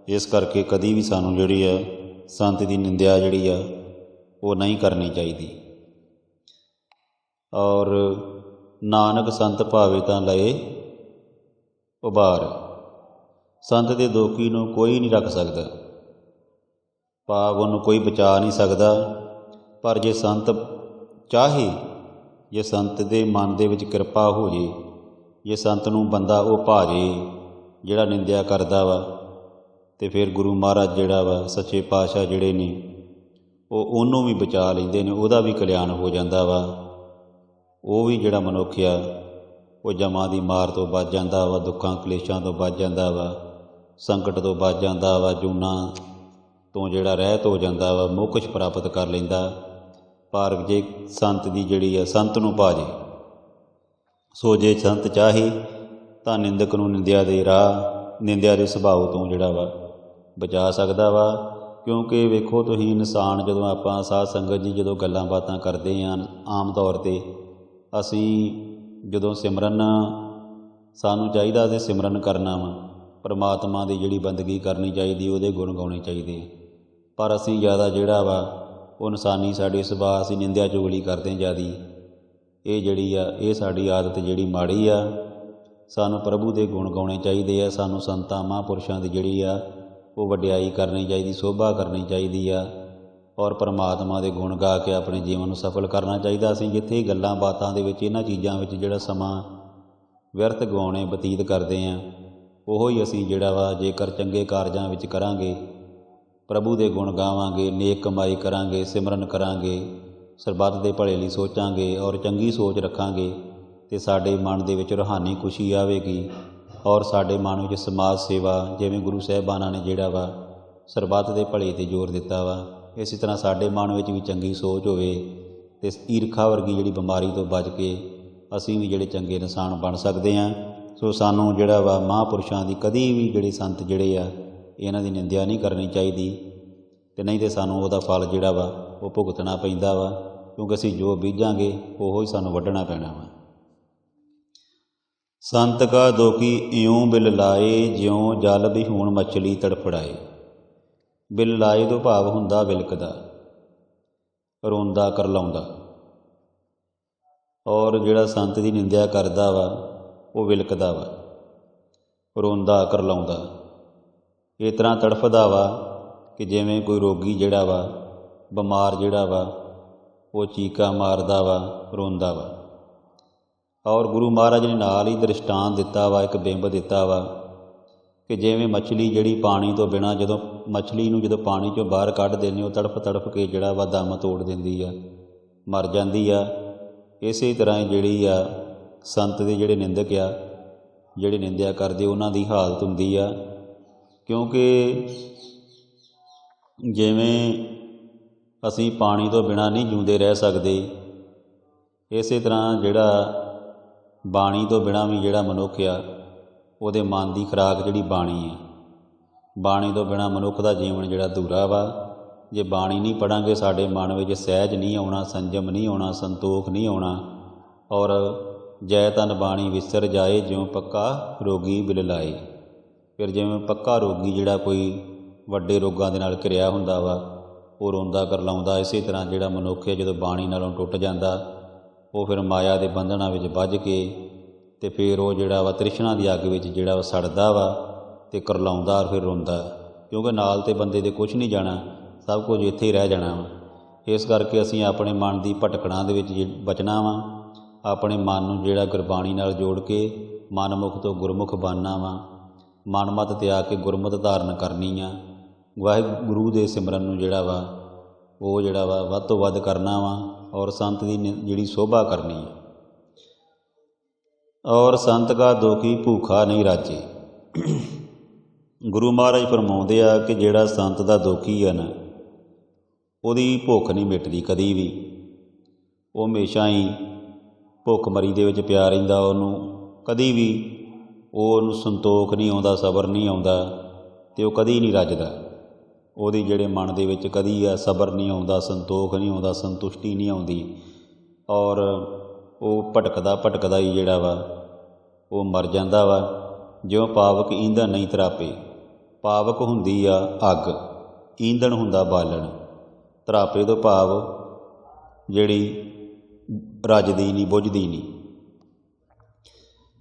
ਇਸ ਕਰਕੇ ਕਦੀ ਵੀ ਸਾਨੂੰ ਜਿਹੜੀ ਆ ਸੰਤ ਦੀ ਨਿੰਦਿਆ ਜਿਹੜੀ ਆ ਉਹ ਨਹੀਂ ਕਰਨੀ ਚਾਹੀਦੀ। ਔਰ ਨਾਨਕ ਸੰਤ ਭਾਵੇ ਤਾਂ ਲਏ ਉਬਾਰ, ਸੰਤ ਦੇ ਦੋਖੀ ਨੂੰ ਕੋਈ ਨਹੀਂ ਰੱਖ ਸਕਦਾ, ਭਾਵ ਉਹਨੂੰ ਕੋਈ ਬਚਾ ਨਹੀਂ ਸਕਦਾ। ਪਰ ਜੇ ਸੰਤ ਚਾਹੇ, ਜੇ ਸੰਤ ਦੇ ਮਨ ਦੇ ਵਿੱਚ ਕਿਰਪਾ ਹੋ ਜੇ, ਜੇ ਸੰਤ ਨੂੰ ਬੰਦਾ ਉਹ ਭਾਜੇ ਜਿਹੜਾ ਨਿੰਦਿਆ ਕਰਦਾ ਵਾ, ਅਤੇ ਫਿਰ ਗੁਰੂ ਮਹਾਰਾਜ ਜਿਹੜਾ ਵਾ, ਸੱਚੇ ਪਾਤਸ਼ਾਹ ਜਿਹੜੇ ਨੇ, ਉਹ ਉਹਨੂੰ ਵੀ ਬਚਾ ਲੈਂਦੇ ਨੇ, ਉਹਦਾ ਵੀ ਕਲਿਆਣ ਹੋ ਜਾਂਦਾ ਵਾ। ਉਹ ਵੀ ਜਿਹੜਾ ਮਨੁੱਖ ਆ ਉਹ ਜਮਾਂ ਦੀ ਮਾਰ ਤੋਂ ਬਚ ਜਾਂਦਾ ਵਾ, ਦੁੱਖਾਂ ਕਲੇਸ਼ਾਂ ਤੋਂ ਬਚ ਜਾਂਦਾ ਵਾ, ਸੰਕਟ ਤੋਂ ਬਚ ਜਾਂਦਾ ਵਾ, ਜੂਨਾਂ ਤੋਂ ਜਿਹੜਾ ਰਹਿਤ ਹੋ ਜਾਂਦਾ ਵਾ, ਮੋਕਸ਼ ਪ੍ਰਾਪਤ ਕਰ ਲੈਂਦਾ। ਪਰ ਜੇ ਸੰਤ ਦੀ ਜਿਹੜੀ ਆ, ਸੰਤ ਨੂੰ ਭਾਜੇ, ਸੋ ਜੇ ਸੰਤ ਚਾਹੇ ਤਾਂ ਨਿੰਦਕ ਨੂੰ ਨਿੰਦਿਆ ਦੇ ਰਾਹ, ਨਿੰਦਿਆ ਦੇ ਸੁਭਾਅ ਤੋਂ ਜਿਹੜਾ ਵਾ ਬਚਾ ਸਕਦਾ ਵਾ। ਕਿਉਂਕਿ ਵੇਖੋ ਤੁਸੀਂ, ਇਨਸਾਨ ਜਦੋਂ ਆਪਾਂ ਸਾਧ ਸੰਗਤ ਜੀ ਜਦੋਂ ਗੱਲਾਂ ਬਾਤਾਂ ਕਰਦੇ ਹਾਂ, ਆਮ ਤੌਰ 'ਤੇ ਅਸੀਂ ਜਦੋਂ ਸਿਮਰਨ, ਸਾਨੂੰ ਚਾਹੀਦਾ ਤੇ ਸਿਮਰਨ ਕਰਨਾ ਵਾ, ਪਰਮਾਤਮਾ ਦੀ ਜਿਹੜੀ ਬੰਦਗੀ ਕਰਨੀ ਚਾਹੀਦੀ, ਉਹਦੇ ਗੁਣ ਗਾਉਣੇ ਚਾਹੀਦੇ। ਪਰ ਅਸੀਂ ਜ਼ਿਆਦਾ ਜਿਹੜਾ ਵਾ ਉਹ ਇਨਸਾਨੀ ਸਾਡੇ ਸੁਭਾਅ, ਅਸੀਂ ਨਿੰਦਿਆ ਚੁਗਲੀ ਕਰਦੇ ਹਾਂ ਜ਼ਿਆਦੀ। ਇਹ ਜਿਹੜੀ ਆ, ਇਹ ਸਾਡੀ ਆਦਤ ਜਿਹੜੀ ਮਾੜੀ ਆ। ਸਾਨੂੰ ਪ੍ਰਭੂ ਦੇ ਗੁਣ ਗਾਉਣੇ ਚਾਹੀਦੇ ਆ, ਸਾਨੂੰ ਸੰਤਾਂ ਮਹਾਂਪੁਰਸ਼ਾਂ ਦੀ ਜਿਹੜੀ ਆ ਉਹ ਵਡਿਆਈ ਕਰਨੀ ਚਾਹੀਦੀ, ਸੋਭਾ ਕਰਨੀ ਚਾਹੀਦੀ ਆ, ਔਰ ਪਰਮਾਤਮਾ ਦੇ ਗੁਣ ਗਾ ਕੇ ਆਪਣੇ ਜੀਵਨ ਨੂੰ ਸਫਲ ਕਰਨਾ ਚਾਹੀਦਾ। ਅਸੀਂ ਜਿੱਥੇ ਗੱਲਾਂ ਬਾਤਾਂ ਦੇ ਵਿੱਚ, ਇਹਨਾਂ ਚੀਜ਼ਾਂ ਵਿੱਚ ਜਿਹੜਾ ਸਮਾਂ ਵਿਅਰਥ ਗਵਾਉਣੇ ਬਤੀਤ ਕਰਦੇ ਹਾਂ, ਉਹੋ ਹੀ ਅਸੀਂ ਜਿਹੜਾ ਵਾ ਜੇਕਰ ਚੰਗੇ ਕਾਰਜਾਂ ਵਿੱਚ ਕਰਾਂਗੇ, ਪ੍ਰਭੂ ਦੇ ਗੁਣ ਗਾਵਾਂਗੇ, ਨੇਕ ਕਮਾਈ ਕਰਾਂਗੇ, ਸਿਮਰਨ ਕਰਾਂਗੇ, ਸਰਬੱਤ ਦੇ ਭਲੇ ਲਈ ਸੋਚਾਂਗੇ, ਔਰ ਚੰਗੀ ਸੋਚ ਰੱਖਾਂਗੇ, ਅਤੇ ਸਾਡੇ ਮਨ ਦੇ ਵਿੱਚ ਰੂਹਾਨੀ ਖੁਸ਼ੀ ਆਵੇਗੀ। ਔਰ ਸਾਡੇ ਮਨ ਵਿੱਚ ਸਮਾਜ ਸੇਵਾ, ਜਿਵੇਂ ਗੁਰੂ ਸਾਹਿਬਾਨਾਂ ਨੇ ਜਿਹੜਾ ਵਾ ਸਰਬੱਤ ਦੇ ਭਲੇ 'ਤੇ ਜ਼ੋਰ ਦਿੱਤਾ ਵਾ, ਇਸੇ ਤਰ੍ਹਾਂ ਸਾਡੇ ਮਨ ਵਿੱਚ ਵੀ ਚੰਗੀ ਸੋਚ ਹੋਵੇ, ਅਤੇ ਈਰਖਾ ਵਰਗੀ ਜਿਹੜੀ ਬਿਮਾਰੀ ਤੋਂ ਬਚ ਕੇ ਅਸੀਂ ਵੀ ਜਿਹੜੇ ਚੰਗੇ ਇਨਸਾਨ ਬਣ ਸਕਦੇ ਹਾਂ। ਸੋ ਸਾਨੂੰ ਜਿਹੜਾ ਵਾ ਮਹਾਂਪੁਰਸ਼ਾਂ ਦੀ ਕਦੀ ਵੀ ਜਿਹੜੇ ਸੰਤ ਜਿਹੜੇ ਆ, ਇਹਨਾਂ ਦੀ ਨਿੰਦਿਆ ਨਹੀਂ ਕਰਨੀ ਚਾਹੀਦੀ, ਅਤੇ ਨਹੀਂ ਤਾਂ ਸਾਨੂੰ ਉਹਦਾ ਫਲ ਜਿਹੜਾ ਵਾ ਉਹ ਭੁਗਤਣਾ ਪੈਂਦਾ ਵਾ। ਕਿਉਂਕਿ ਅਸੀਂ ਜੋ ਬੀਜਾਂਗੇ ਉਹੋ ਹੀ ਸਾਨੂੰ ਵੱਢਣਾ ਪੈਣਾ ਵਾ। ਸੰਤ ਕਾ ਦੋਖੀ ਇਉਂ ਬਿਲ ਲਾਏ, ਜਿਉਂ ਜਲ ਵਿਹੂਣ ਮਛਲੀ ਤੜਫੜਾਏ। ਬਿਲ ਲਾਏ ਤੋਂ ਭਾਵ ਹੁੰਦਾ ਵਿਲਕਦਾ, ਰੋਂਦਾ, ਕਰਲਾਉਂਦਾ। ਔਰ ਜਿਹੜਾ ਸੰਤ ਦੀ ਨਿੰਦਿਆ ਕਰਦਾ ਵਾ ਉਹ ਵਿਲਕਦਾ ਵਾ, ਰੋਂਦਾ, ਕਰਲਾਉਂਦਾ। ਇਸ ਤਰ੍ਹਾਂ ਤੜਫਦਾ ਵਾ ਕਿ ਜਿਵੇਂ ਕੋਈ ਰੋਗੀ ਜਿਹੜਾ ਵਾ, ਬਿਮਾਰ ਜਿਹੜਾ ਵਾ, ਉਹ ਚੀਕਾਂ ਮਾਰਦਾ ਵਾ, ਰੋਂਦਾ ਵਾ। ਔਰ ਗੁਰੂ ਮਹਾਰਾਜ ਨੇ ਨਾਲ ਹੀ ਦ੍ਰਿਸ਼ਟਾਂਤ ਦਿੱਤਾ ਵਾ, ਇੱਕ ਬਿੰਬ ਦਿੱਤਾ ਵਾ ਕਿ ਜਿਵੇਂ ਮੱਛਲੀ ਜਿਹੜੀ ਪਾਣੀ ਤੋਂ ਬਿਨਾਂ, ਜਦੋਂ ਮੱਛਲੀ ਨੂੰ ਜਦੋਂ ਪਾਣੀ 'ਚੋਂ ਬਾਹਰ ਕੱਢ ਦਿੰਦੇ, ਉਹ ਤੜਫ ਤੜਫ ਕੇ ਜਿਹੜਾ ਵਾ ਦਮ ਤੋੜ ਦਿੰਦੀ ਆ, ਮਰ ਜਾਂਦੀ ਆ। ਇਸੇ ਤਰ੍ਹਾਂ ਹੀ ਜਿਹੜੀ ਆ ਸੰਤ ਦੇ ਜਿਹੜੇ ਨਿੰਦਕ ਆ, ਜਿਹੜੇ ਨਿੰਦਿਆ ਕਰਦੇ, ਉਹਨਾਂ ਦੀ ਹਾਲਤ ਹੁੰਦੀ ਆ। ਕਿਉਂਕਿ ਜਿਵੇਂ ਅਸੀਂ ਪਾਣੀ ਤੋਂ ਬਿਨਾਂ ਨਹੀਂ ਜਿਉਂਦੇ ਰਹਿ ਸਕਦੇ, ਇਸੇ ਤਰ੍ਹਾਂ ਜਿਹੜਾ ਬਾਣੀ ਤੋਂ ਬਿਨਾਂ ਵੀ ਜਿਹੜਾ ਮਨੁੱਖ ਆ, ਉਹਦੇ ਮਨ ਦੀ ਖੁਰਾਕ ਜਿਹੜੀ ਬਾਣੀ ਆ, ਬਾਣੀ ਤੋਂ ਬਿਨਾਂ ਮਨੁੱਖ ਦਾ ਜੀਵਨ ਜਿਹੜਾ ਅਧੂਰਾ ਵਾ। ਜੇ ਬਾਣੀ ਨਹੀਂ ਪੜ੍ਹਾਂਗੇ, ਸਾਡੇ ਮਨ ਵਿੱਚ ਸਹਿਜ ਨਹੀਂ ਆਉਣਾ, ਸੰਜਮ ਨਹੀਂ ਆਉਣਾ, ਸੰਤੋਖ ਨਹੀਂ ਆਉਣਾ। ਔਰ ਜੈ ਤਨ ਬਾਣੀ ਵਿਸਰ ਜਾਏ, ਜਿਉਂ ਪੱਕਾ ਰੋਗੀ ਬਿਲ ਲਾਏ। ਫਿਰ ਜਿਵੇਂ ਪੱਕਾ ਰੋਗੀ ਜਿਹੜਾ ਕੋਈ ਵੱਡੇ ਰੋਗਾਂ ਦੇ ਨਾਲ ਘਿਰਿਆ ਹੁੰਦਾ ਵਾ, ਉਹ ਰੋਂਦਾ, ਕਰਲਾਉਂਦਾ। ਇਸੇ ਤਰ੍ਹਾਂ ਜਿਹੜਾ ਮਨੁੱਖ ਹੈ ਜਦੋਂ ਬਾਣੀ ਨਾਲੋਂ ਟੁੱਟ ਜਾਂਦਾ, ਉਹ ਫਿਰ ਮਾਇਆ ਦੇ ਬੰਧਨਾਂ ਵਿੱਚ ਵੱਝ ਕੇ, ਅਤੇ ਫਿਰ ਉਹ ਜਿਹੜਾ ਵਾ ਤ੍ਰਿਸ਼ਨਾ ਦੀ ਅੱਗ ਵਿੱਚ ਜਿਹੜਾ ਵਾ ਸੜਦਾ ਵਾ, ਅਤੇ ਕਰਲਾਉਂਦਾ, ਫਿਰ ਰੋਂਦਾ। ਕਿਉਂਕਿ ਨਾਲ ਤਾਂ ਬੰਦੇ ਦੇ ਕੁਛ ਨਹੀਂ ਜਾਣਾ, ਸਭ ਕੁਝ ਇੱਥੇ ਹੀ ਰਹਿ ਜਾਣਾ ਵਾ। ਇਸ ਕਰਕੇ ਅਸੀਂ ਆਪਣੇ ਮਨ ਦੀ ਭਟਕਣਾ ਦੇ ਵਿੱਚ ਬਚਣਾ ਵਾ, ਆਪਣੇ ਮਨ ਨੂੰ ਜਿਹੜਾ ਗੁਰਬਾਣੀ ਨਾਲ ਜੋੜ ਕੇ ਮਨਮੁਖ ਤੋਂ ਗੁਰਮੁਖ ਬਣਨਾ ਵਾ, ਮਨਮਤ ਤਿਆਗ ਕੇ ਗੁਰਮਤ ਧਾਰਨ ਕਰਨੀ ਆ। ਵਾਹਿਗੁਰੂ ਦੇ ਸਿਮਰਨ ਨੂੰ ਜਿਹੜਾ ਵਾ ਉਹ ਜਿਹੜਾ ਵਾ ਵੱਧ ਤੋਂ ਵੱਧ ਕਰਨਾ ਵਾ, ਔਰ ਸੰਤ ਦੀ ਜਿਹੜੀ ਸੋਭਾ ਕਰਨੀ ਹੈ। ਔਰ ਸੰਤ ਕਾ ਦੁਖੀ ਭੂਖਾ ਨਹੀਂ ਰਾਜੇ। ਗੁਰੂ ਮਹਾਰਾਜ ਫਰਮਾਉਂਦੇ ਆ ਕਿ ਜਿਹੜਾ ਸੰਤ ਦਾ ਦੁਖੀ ਆ ਨਾ, ਉਹਦੀ ਭੁੱਖ ਨਹੀਂ ਮਿਟਦੀ ਕਦੀ ਵੀ। ਉਹ ਹਮੇਸ਼ਾ ਹੀ ਭੁੱਖਮਰੀ ਦੇ ਵਿੱਚ ਪਿਆ ਰਹਿੰਦਾ। ਉਹਨੂੰ ਕਦੀ ਵੀ ਉਹਨੂੰ ਸੰਤੋਖ ਨਹੀਂ ਆਉਂਦਾ, ਸਬਰ ਨਹੀਂ ਆਉਂਦਾ, ਅਤੇ ਉਹ ਕਦੀ ਨਹੀਂ ਰੱਜਦਾ। ਉਹਦੇ ਜਿਹੜੇ ਮਨ ਦੇ ਵਿੱਚ ਕਦੀ ਆ ਸਬਰ ਨਹੀਂ ਆਉਂਦਾ, ਸੰਤੋਖ ਨਹੀਂ ਆਉਂਦਾ, ਸੰਤੁਸ਼ਟੀ ਨਹੀਂ ਆਉਂਦੀ, ਔਰ ਉਹ ਭਟਕਦਾ ਹੀ ਜਿਹੜਾ ਵਾ ਉਹ ਮਰ ਜਾਂਦਾ ਵਾ। ਜਿਉਂ ਪਾਵਕ ਈਂਧਣ ਨਹੀਂ ਤਰਾਪੇ। ਪਾਵਕ ਹੁੰਦੀ ਆ ਅੱਗ, ਈਂਧਣ ਹੁੰਦਾ ਬਾਲਣ। ਤਰਾਪੇ ਤੋਂ ਭਾਵ ਜਿਹੜੀ ਰੱਜਦੀ ਨਹੀਂ, ਬੁਝਦੀ ਨਹੀਂ।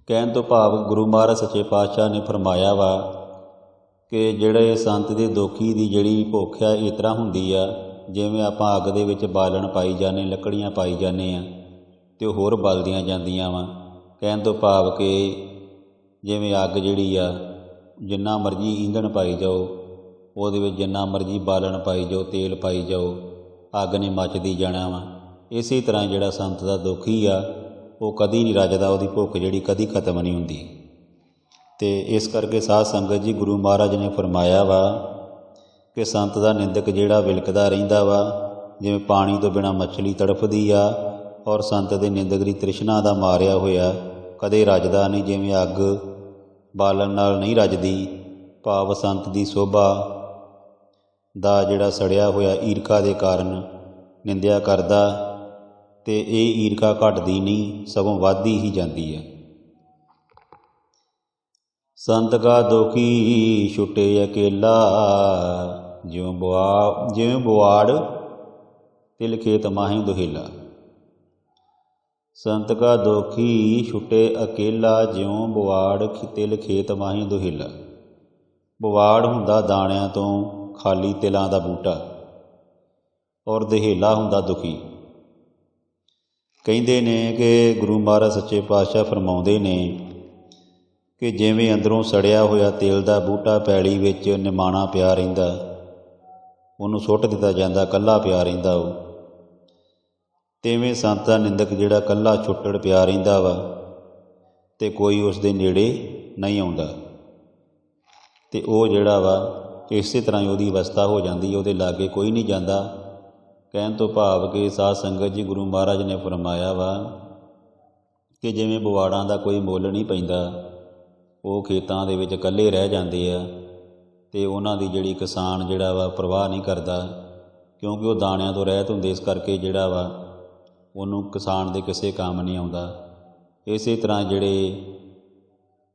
ਕਹਿਣ ਤੋਂ ਭਾਵ ਗੁਰੂ ਮਹਾਰਾਜ ਸੱਚੇ ਪਾਤਸ਼ਾਹ ਨੇ ਫਰਮਾਇਆ ਵਾ ਕਿ ਜਿਹੜੇ ਸੰਤ ਦੇ ਦੁਖੀ ਦੀ ਜਿਹੜੀ ਭੁੱਖ ਆ ਇਸ ਤਰ੍ਹਾਂ ਹੁੰਦੀ ਆ, ਜਿਵੇਂ ਆਪਾਂ ਅੱਗ ਦੇ ਵਿੱਚ ਬਾਲਣ ਪਾਈ ਜਾਂਦੇ, ਲੱਕੜੀਆਂ ਪਾਈ ਜਾਂਦੇ ਆ ਅਤੇ ਉਹ ਹੋਰ ਬਲਦੀਆਂ ਜਾਂਦੀਆਂ ਵਾ। ਕਹਿਣ ਤੋਂ ਭਾਵ ਕਿ ਜਿਵੇਂ ਅੱਗ ਜਿਹੜੀ ਆ ਜਿੰਨਾ ਮਰਜ਼ੀ ਈਂਧਣ ਪਾਈ ਜਾਓ, ਉਹਦੇ ਵਿੱਚ ਜਿੰਨਾ ਮਰਜ਼ੀ ਬਾਲਣ ਪਾਈ ਜਾਓ, ਤੇਲ ਪਾਈ ਜਾਓ, ਅੱਗ ਨੇ ਮੱਚਦੀ ਜਾਣਾ ਵਾ। ਇਸੇ ਤਰ੍ਹਾਂ ਜਿਹੜਾ ਸੰਤ ਦਾ ਦੁਖੀ ਆ ਉਹ ਕਦੀ ਨਹੀਂ ਰੱਜਦਾ, ਉਹਦੀ ਭੁੱਖ ਜਿਹੜੀ ਕਦੀ ਖਤਮ ਨਹੀਂ ਹੁੰਦੀ। ਅਤੇ ਇਸ ਕਰਕੇ ਸਾਧ ਸੰਗਤ ਜੀ, ਗੁਰੂ ਮਹਾਰਾਜ ਨੇ ਫਰਮਾਇਆ ਵਾ ਕਿ ਸੰਤ ਦਾ ਨਿੰਦਕ ਜਿਹੜਾ ਵਿਲਕਦਾ ਰਹਿੰਦਾ ਵਾ, ਜਿਵੇਂ ਪਾਣੀ ਤੋਂ ਬਿਨਾਂ ਮੱਛਲੀ ਤੜਫਦੀ ਆ, ਔਰ ਸੰਤ ਦੇ ਨਿੰਦਕ ਦੀ ਤ੍ਰਿਸ਼ਨਾ ਦਾ ਮਾਰਿਆ ਹੋਇਆ ਕਦੇ ਰੱਜਦਾ ਨਹੀਂ। ਜਿਵੇਂ ਅੱਗ ਬਾਲਣ ਨਾਲ ਨਹੀਂ ਰੱਜਦੀ, ਭਾਵ ਸੰਤ ਦੀ ਸੋਭਾ ਦਾ ਜਿਹੜਾ ਸੜਿਆ ਹੋਇਆ ਈਰਖਾ ਦੇ ਕਾਰਨ ਨਿੰਦਿਆ ਕਰਦਾ, ਅਤੇ ਇਹ ਈਰਖਾ ਘਟਦੀ ਨਹੀਂ, ਸਗੋਂ ਵੱਧਦੀ ਹੀ ਜਾਂਦੀ ਹੈ। ਸੰਤ ਕਾ ਦੁਖੀ ਛੁਟੇ ਅਕੇਲਾ, ਜਿਉਂ ਬੁਆੜ ਤਿਲ ਖੇਤ ਮਾਹੀ ਦੁਹੇਲਾ। ਸੰਤ ਕਾ ਦੁਖੀ ਛੁਟੇ ਅਕੇਲਾ, ਜਿਉਂ ਬੁਆੜ ਤਿਲ ਖੇਤ ਮਾਹੀ ਦੁਹੇਲਾ। ਬੁਆੜ ਹੁੰਦਾ ਦਾਣਿਆਂ ਤੋਂ ਖਾਲੀ ਤਿਲਾਂ ਦਾ ਬੂਟਾ, ਔਰ ਦੁਹੇਲਾ ਹੁੰਦਾ ਦੁਖੀ। ਕਹਿੰਦੇ ਨੇ ਕਿ ਗੁਰੂ ਮਹਾਰਾਜ ਸੱਚੇ ਪਾਤਸ਼ਾਹ ਫਰਮਾਉਂਦੇ ਨੇ ਕਿ ਜਿਵੇਂ ਅੰਦਰੋਂ ਸੜਿਆ ਹੋਇਆ ਤੇਲ ਦਾ ਬੂਟਾ ਪੈਲੀ ਵਿੱਚ ਨਿਮਾਣਾ ਪਿਆ ਰਹਿੰਦਾ, ਉਹਨੂੰ ਸੁੱਟ ਦਿੱਤਾ ਜਾਂਦਾ, ਇਕੱਲਾ ਪਿਆ ਰਹਿੰਦਾ ਉਹ, ਤਿਵੇਂ ਸੰਤ ਦਾ ਨਿੰਦਕ ਜਿਹੜਾ ਇਕੱਲਾ ਛੁੱਟੜ ਪਿਆ ਰਹਿੰਦਾ ਵਾ, ਅਤੇ ਕੋਈ ਉਸ ਦੇ ਨੇੜੇ ਨਹੀਂ ਆਉਂਦਾ, ਅਤੇ ਉਹ ਜਿਹੜਾ ਵਾ ਇਸੇ ਤਰ੍ਹਾਂ ਹੀ ਉਹਦੀ ਅਵਸਥਾ ਹੋ ਜਾਂਦੀ, ਉਹਦੇ ਲਾਗੇ ਕੋਈ ਨਹੀਂ ਜਾਂਦਾ। ਕਹਿਣ ਤੋਂ ਭਾਵ ਕਿ ਸਾਧ ਸੰਗਤ ਜੀ, ਗੁਰੂ ਮਹਾਰਾਜ ਨੇ ਫਰਮਾਇਆ ਵਾ ਕਿ ਜਿਵੇਂ ਬਵਾੜਾਂ ਦਾ ਕੋਈ ਮੁੱਲ ਨਹੀਂ ਪੈਂਦਾ, ਉਹ ਖੇਤਾਂ ਦੇ ਵਿੱਚ ਇਕੱਲੇ ਰਹਿ ਜਾਂਦੇ ਆ, ਅਤੇ ਉਹਨਾਂ ਦੀ ਜਿਹੜੀ ਕਿਸਾਨ ਜਿਹੜਾ ਵਾ ਪਰਵਾਹ ਨਹੀਂ ਕਰਦਾ, ਕਿਉਂਕਿ ਉਹ ਦਾਣਿਆਂ ਤੋਂ ਰਹਿਤ ਹੁੰਦੇ, ਇਸ ਕਰਕੇ ਜਿਹੜਾ ਵਾ ਉਹਨੂੰ ਕਿਸਾਨ ਦੇ ਕਿਸੇ ਕੰਮ ਨਹੀਂ ਆਉਂਦਾ। ਇਸੇ ਤਰ੍ਹਾਂ ਜਿਹੜੇ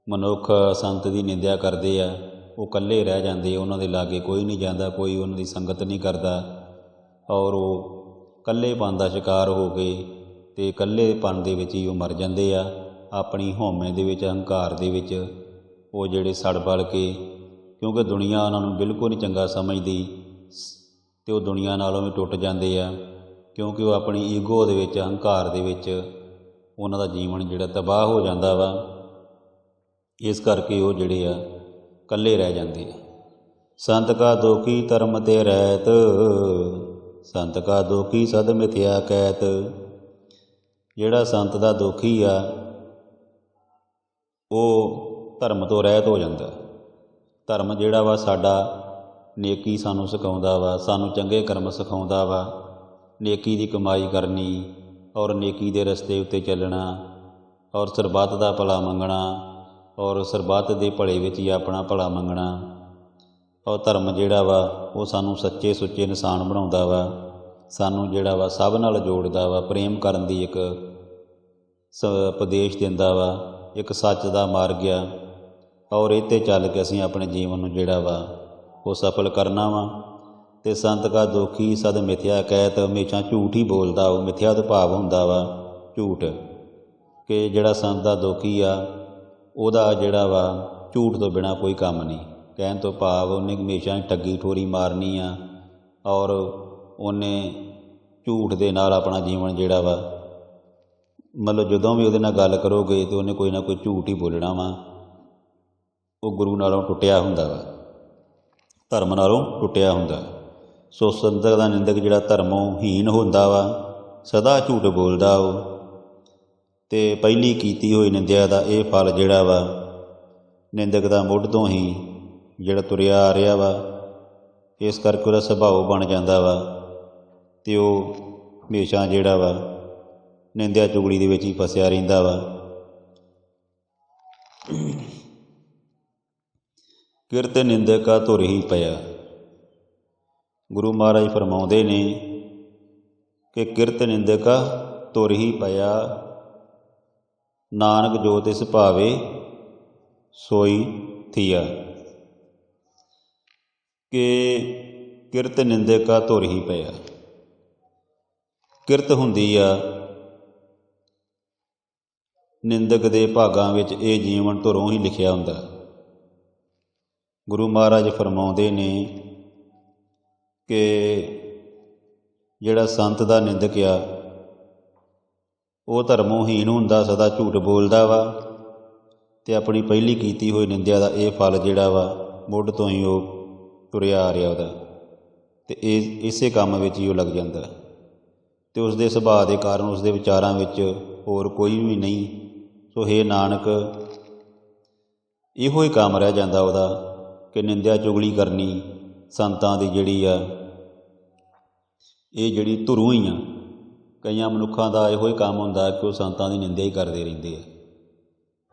ਮਨੁੱਖ ਸੰਤ ਦੀ ਨਿੰਦਿਆ ਕਰਦੇ ਆ, ਉਹ ਇਕੱਲੇ ਰਹਿ ਜਾਂਦੇ, ਉਹਨਾਂ ਦੇ ਲਾਗੇ ਕੋਈ ਨਹੀਂ ਜਾਂਦਾ, ਕੋਈ ਉਹਨਾਂ ਦੀ ਸੰਗਤ ਨਹੀਂ ਕਰਦਾ, ਔਰ ਉਹ ਇਕੱਲੇਪਨ ਦਾ ਸ਼ਿਕਾਰ ਹੋ ਕੇ ਅਤੇ ਇਕੱਲੇਪਨ ਦੇ ਵਿੱਚ ਹੀ ਉਹ ਮਰ ਜਾਂਦੇ ਆ। ਆਪਣੀ ਹਉਮੈ ਦੇ ਵਿੱਚ, ਹੰਕਾਰ ਦੇ ਵਿੱਚ ਉਹ ਜਿਹੜੇ ਸੜ ਬਲ ਕੇ, ਕਿਉਂਕਿ ਦੁਨੀਆ ਉਹਨਾਂ ਨੂੰ ਬਿਲਕੁਲ ਨਹੀਂ ਚੰਗਾ ਸਮਝਦੀ, ਅਤੇ ਉਹ ਦੁਨੀਆ ਨਾਲੋਂ ਵੀ ਟੁੱਟ ਜਾਂਦੇ ਆ, ਕਿਉਂਕਿ ਉਹ ਆਪਣੀ ਈਗੋ ਦੇ ਵਿੱਚ, ਹੰਕਾਰ ਦੇ ਵਿੱਚ ਉਹਨਾਂ ਦਾ ਜੀਵਨ ਜਿਹੜਾ ਤਬਾਹ ਹੋ ਜਾਂਦਾ ਵਾ। ਇਸ ਕਰਕੇ ਉਹ ਜਿਹੜੇ ਆ ਇਕੱਲੇ ਰਹਿ ਜਾਂਦੇ ਆ। ਸੰਤ ਕਾ ਦੁਖੀ ਧਰਮ ਤੇ ਰਹਿਤ, ਸੰਤ ਕਾ ਦੁਖੀ ਸਦ ਮਿਥਿਆ ਕਹਿਤ। ਜਿਹੜਾ ਸੰਤ ਦਾ ਦੁਖੀ ਆ ਉਹ ਧਰਮ ਤੋਂ ਰਹਿਤ ਹੋ ਜਾਂਦਾ। ਧਰਮ ਜਿਹੜਾ ਵਾ ਸਾਡਾ ਨੇਕੀ ਸਾਨੂੰ ਸਿਖਾਉਂਦਾ ਵਾ, ਸਾਨੂੰ ਚੰਗੇ ਕਰਮ ਸਿਖਾਉਂਦਾ ਵਾ, ਨੇਕੀ ਦੀ ਕਮਾਈ ਕਰਨੀ, ਔਰ ਨੇਕੀ ਦੇ ਰਸਤੇ ਉੱਤੇ ਚੱਲਣਾ, ਔਰ ਸਰਬੱਤ ਦਾ ਭਲਾ ਮੰਗਣਾ, ਔਰ ਸਰਬੱਤ ਦੇ ਭਲੇ ਵਿੱਚ ਹੀ ਆਪਣਾ ਭਲਾ ਮੰਗਣਾ। ਔਰ ਧਰਮ ਜਿਹੜਾ ਵਾ ਉਹ ਸਾਨੂੰ ਸੱਚੇ ਸੁੱਚੇ ਇਨਸਾਨ ਬਣਾਉਂਦਾ ਵਾ, ਸਾਨੂੰ ਜਿਹੜਾ ਵਾ ਸਭ ਨਾਲ ਜੋੜਦਾ ਵਾ, ਪ੍ਰੇਮ ਕਰਨ ਦੀ ਇੱਕ ਉਪਦੇਸ਼ ਦਿੰਦਾ ਵਾ, ਇੱਕ ਸੱਚ ਦਾ ਮਾਰਗ ਆ, ਔਰ ਇਹ 'ਤੇ ਚੱਲ ਕੇ ਅਸੀਂ ਆਪਣੇ ਜੀਵਨ ਨੂੰ ਜਿਹੜਾ ਵਾ ਉਹ ਸਫਲ ਕਰਨਾ ਵਾ। ਅਤੇ ਸੰਤ ਕਾ ਦੁਖੀ ਸਦ ਮਿਥਿਆ ਕਹਿਤ, ਹਮੇਸ਼ਾ ਝੂਠ ਹੀ ਬੋਲਦਾ ਉਹ। ਮਿਥਿਆ ਤੋਂ ਭਾਵ ਹੁੰਦਾ ਵਾ ਝੂਠ, ਕਿ ਜਿਹੜਾ ਸੰਤ ਦਾ ਦੁਖੀ ਆ ਉਹਦਾ ਜਿਹੜਾ ਵਾ ਝੂਠ ਤੋਂ ਬਿਨਾਂ ਕੋਈ ਕੰਮ ਨਹੀਂ। ਕਹਿਣ ਤੋਂ ਭਾਵ ਉਹਨੇ ਹਮੇਸ਼ਾ ਠੱਗੀ ਠੋਰੀ ਮਾਰਨੀ ਆ, ਔਰ ਉਹਨੇ ਝੂਠ ਦੇ ਨਾਲ ਆਪਣਾ ਜੀਵਨ ਜਿਹੜਾ ਵਾ ਮਤਲਬ ਜਦੋਂ ਵੀ ਉਹਦੇ ਨਾਲ ਗੱਲ ਕਰੋਗੇ ਤਾਂ ਉਹਨੇ ਕੋਈ ਨਾ ਕੋਈ ਝੂਠ ਹੀ ਬੋਲਣਾ ਵਾ। ਉਹ ਗੁਰੂ ਨਾਲੋਂ ਟੁੱਟਿਆ ਹੁੰਦਾ ਵਾ, ਧਰਮ ਨਾਲੋਂ ਟੁੱਟਿਆ ਹੁੰਦਾ। ਸੋ ਸੰਗਤ ਦਾ ਨਿੰਦਕ ਜਿਹੜਾ ਧਰਮੋਂ ਹੀਣ ਹੁੰਦਾ ਵਾ, ਸਦਾ ਝੂਠ ਬੋਲਦਾ ਉਹ, ਅਤੇ ਪਹਿਲੀ ਕੀਤੀ ਹੋਈ ਨਿੰਦਿਆ ਦਾ ਇਹ ਫਲ ਜਿਹੜਾ ਵਾ ਨਿੰਦਕ ਦਾ ਮੁੱਢ ਤੋਂ ਹੀ ਜਿਹੜਾ ਤੁਰਿਆ ਆ ਰਿਹਾ ਵਾ। ਇਸ ਕਰਕੇ ਉਹਦਾ ਸੁਭਾਅ ਬਣ ਜਾਂਦਾ ਵਾ ਅਤੇ ਉਹ ਹਮੇਸ਼ਾ ਜਿਹੜਾ ਵਾ ਨਿੰਦਿਆ ਚੁਗਲੀ ਦੇ ਵਿੱਚ ਹੀ ਫਸਿਆ ਰਹਿੰਦਾ ਵਾ। ਕਿਰਤ ਨਿੰਦਕਾ ਧੁਰ ਹੀ ਪਿਆ। ਗੁਰੂ ਮਹਾਰਾਜ ਫਰਮਾਉਂਦੇ ਨੇ ਕਿ ਕਿਰਤ ਨਿੰਦਕਾ ਧੁਰ ਹੀ ਪਿਆ, ਨਾਨਕ ਜੋ ਤਿਸ ਭਾਵੇ ਸੋਈ ਥੀਆ। ਕਿ ਕਿਰਤ ਨਿੰਦਕਾ ਧੁਰ ਹੀ ਪਿਆ। ਕਿਰਤ ਹੁੰਦੀ ਆ ਨਿੰਦਕ ਦੇ ਭਾਗਾਂ ਵਿੱਚ, ਇਹ ਜੀਵਨ ਧੁਰੋਂ ਹੀ ਲਿਖਿਆ ਹੁੰਦਾ। ਗੁਰੂ ਮਹਾਰਾਜ ਫਰਮਾਉਂਦੇ ਨੇ ਕਿ ਜਿਹੜਾ ਸੰਤ ਦਾ ਨਿੰਦਕ ਆ ਉਹ ਧਰਮੋਂ ਹੀਣ ਹੁੰਦਾ, ਸਦਾ ਝੂਠ ਬੋਲਦਾ ਵਾ, ਅਤੇ ਆਪਣੀ ਪਹਿਲੀ ਕੀਤੀ ਹੋਈ ਨਿੰਦਿਆ ਦਾ ਇਹ ਫਲ ਜਿਹੜਾ ਵਾ ਮੁੱਢ ਤੋਂ ਹੀ ਉਹ ਤੁਰਿਆ ਆ ਰਿਹਾ ਉਹਦਾ, ਅਤੇ ਇਸੇ ਕੰਮ ਵਿੱਚ ਹੀ ਉਹ ਲੱਗ ਜਾਂਦਾ। ਅਤੇ ਉਸਦੇ ਸੁਭਾਅ ਦੇ ਕਾਰਨ ਉਸਦੇ ਵਿਚਾਰਾਂ ਵਿੱਚ ਹੋਰ ਕੋਈ ਵੀ ਨਹੀਂ। ਸੋ ਹੇ ਨਾਨਕ, ਇਹੋ ਹੀ ਕੰਮ ਰਹਿ ਜਾਂਦਾ ਉਹਦਾ ਕਿ ਨਿੰਦਿਆ ਚੁਗਲੀ ਕਰਨੀ ਸੰਤਾਂ ਦੀ ਜਿਹੜੀ ਆ, ਇਹ ਜਿਹੜੀ ਧੁਰੋਂ ਹੀ ਆ। ਕਈਆਂ ਮਨੁੱਖਾਂ ਦਾ ਇਹੋ ਹੀ ਕੰਮ ਹੁੰਦਾ ਕਿ ਉਹ ਸੰਤਾਂ ਦੀ ਨਿੰਦਿਆ ਹੀ ਕਰਦੇ ਰਹਿੰਦੇ ਆ।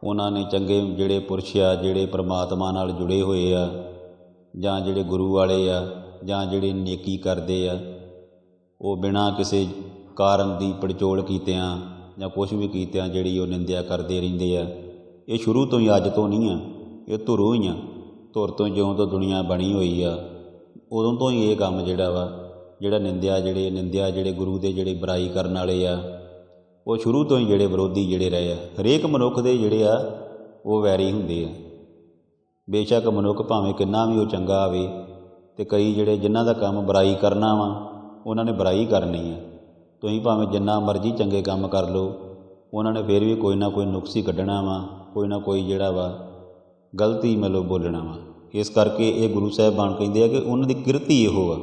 ਉਹਨਾਂ ਨੇ ਚੰਗੇ ਜਿਹੜੇ ਪੁਰਸ਼ ਆ, ਜਿਹੜੇ ਪਰਮਾਤਮਾ ਨਾਲ ਜੁੜੇ ਹੋਏ ਆ, ਜਾਂ ਜਿਹੜੇ ਗੁਰੂ ਵਾਲੇ ਆ, ਜਾਂ ਜਿਹੜੇ ਨੇਕੀ ਕਰਦੇ ਆ, ਉਹ ਬਿਨਾਂ ਕਿਸੇ ਕਾਰਨ ਦੀ ਪੜਚੋਲ ਕੀਤਿਆਂ ਜਾਂ ਕੁਛ ਵੀ ਕੀਤਿਆਂ ਜਿਹੜੀ ਉਹ ਨਿੰਦਿਆ ਕਰਦੇ ਰਹਿੰਦੇ ਆ। ਇਹ ਸ਼ੁਰੂ ਤੋਂ ਹੀ, ਅੱਜ ਤੋਂ ਨਹੀਂ ਆ, ਇਹ ਧੁਰੋਂ ਹੀ ਆ। ਧੁਰ ਤੋਂ ਜਿਉਂ ਤੋਂ ਦੁਨੀਆ ਬਣੀ ਹੋਈ ਆ ਉਦੋਂ ਤੋਂ ਹੀ ਇਹ ਕੰਮ ਜਿਹੜਾ ਵਾ, ਜਿਹੜਾ ਨਿੰਦਿਆ ਜਿਹੜੇ ਗੁਰੂ ਦੇ ਜਿਹੜੇ ਬੁਰਾਈ ਕਰਨ ਵਾਲੇ ਆ, ਉਹ ਸ਼ੁਰੂ ਤੋਂ ਹੀ ਜਿਹੜੇ ਵਿਰੋਧੀ ਜਿਹੜੇ ਰਹੇ ਆ। ਹਰੇਕ ਮਨੁੱਖ ਦੇ ਜਿਹੜੇ ਆ ਉਹ ਵੈਰੀ ਹੁੰਦੇ ਆ। ਬੇਸ਼ੱਕ ਮਨੁੱਖ ਭਾਵੇਂ ਕਿੰਨਾ ਵੀ ਉਹ ਚੰਗਾ ਆਵੇ, ਅਤੇ ਕਈ ਜਿਹੜੇ ਜਿਨ੍ਹਾਂ ਦਾ ਕੰਮ ਬੁਰਾਈ ਕਰਨਾ ਵਾ ਉਹਨਾਂ ਨੇ ਬੁਰਾਈ ਕਰਨੀ ਆ। ਤੁਸੀਂ ਭਾਵੇਂ ਜਿੰਨਾ ਮਰਜ਼ੀ ਚੰਗੇ ਕੰਮ ਕਰ ਲਓ, ਉਹਨਾਂ ਨੇ ਫਿਰ ਵੀ ਕੋਈ ਨਾ ਕੋਈ ਨੁਕਸ ਹੀ ਕੱਢਣਾ ਵਾ, ਕੋਈ ਨਾ ਕੋਈ ਜਿਹੜਾ ਵਾ ਗਲਤੀ ਮਤਲਬ ਬੋਲਣਾ ਵਾ। ਇਸ ਕਰਕੇ ਇਹ ਗੁਰੂ ਸਾਹਿਬਾਨ ਕਹਿੰਦੇ ਆ ਕਿ ਉਹਨਾਂ ਦੀ ਕਿਰਤ ਹੀ ਇਹੋ ਆ,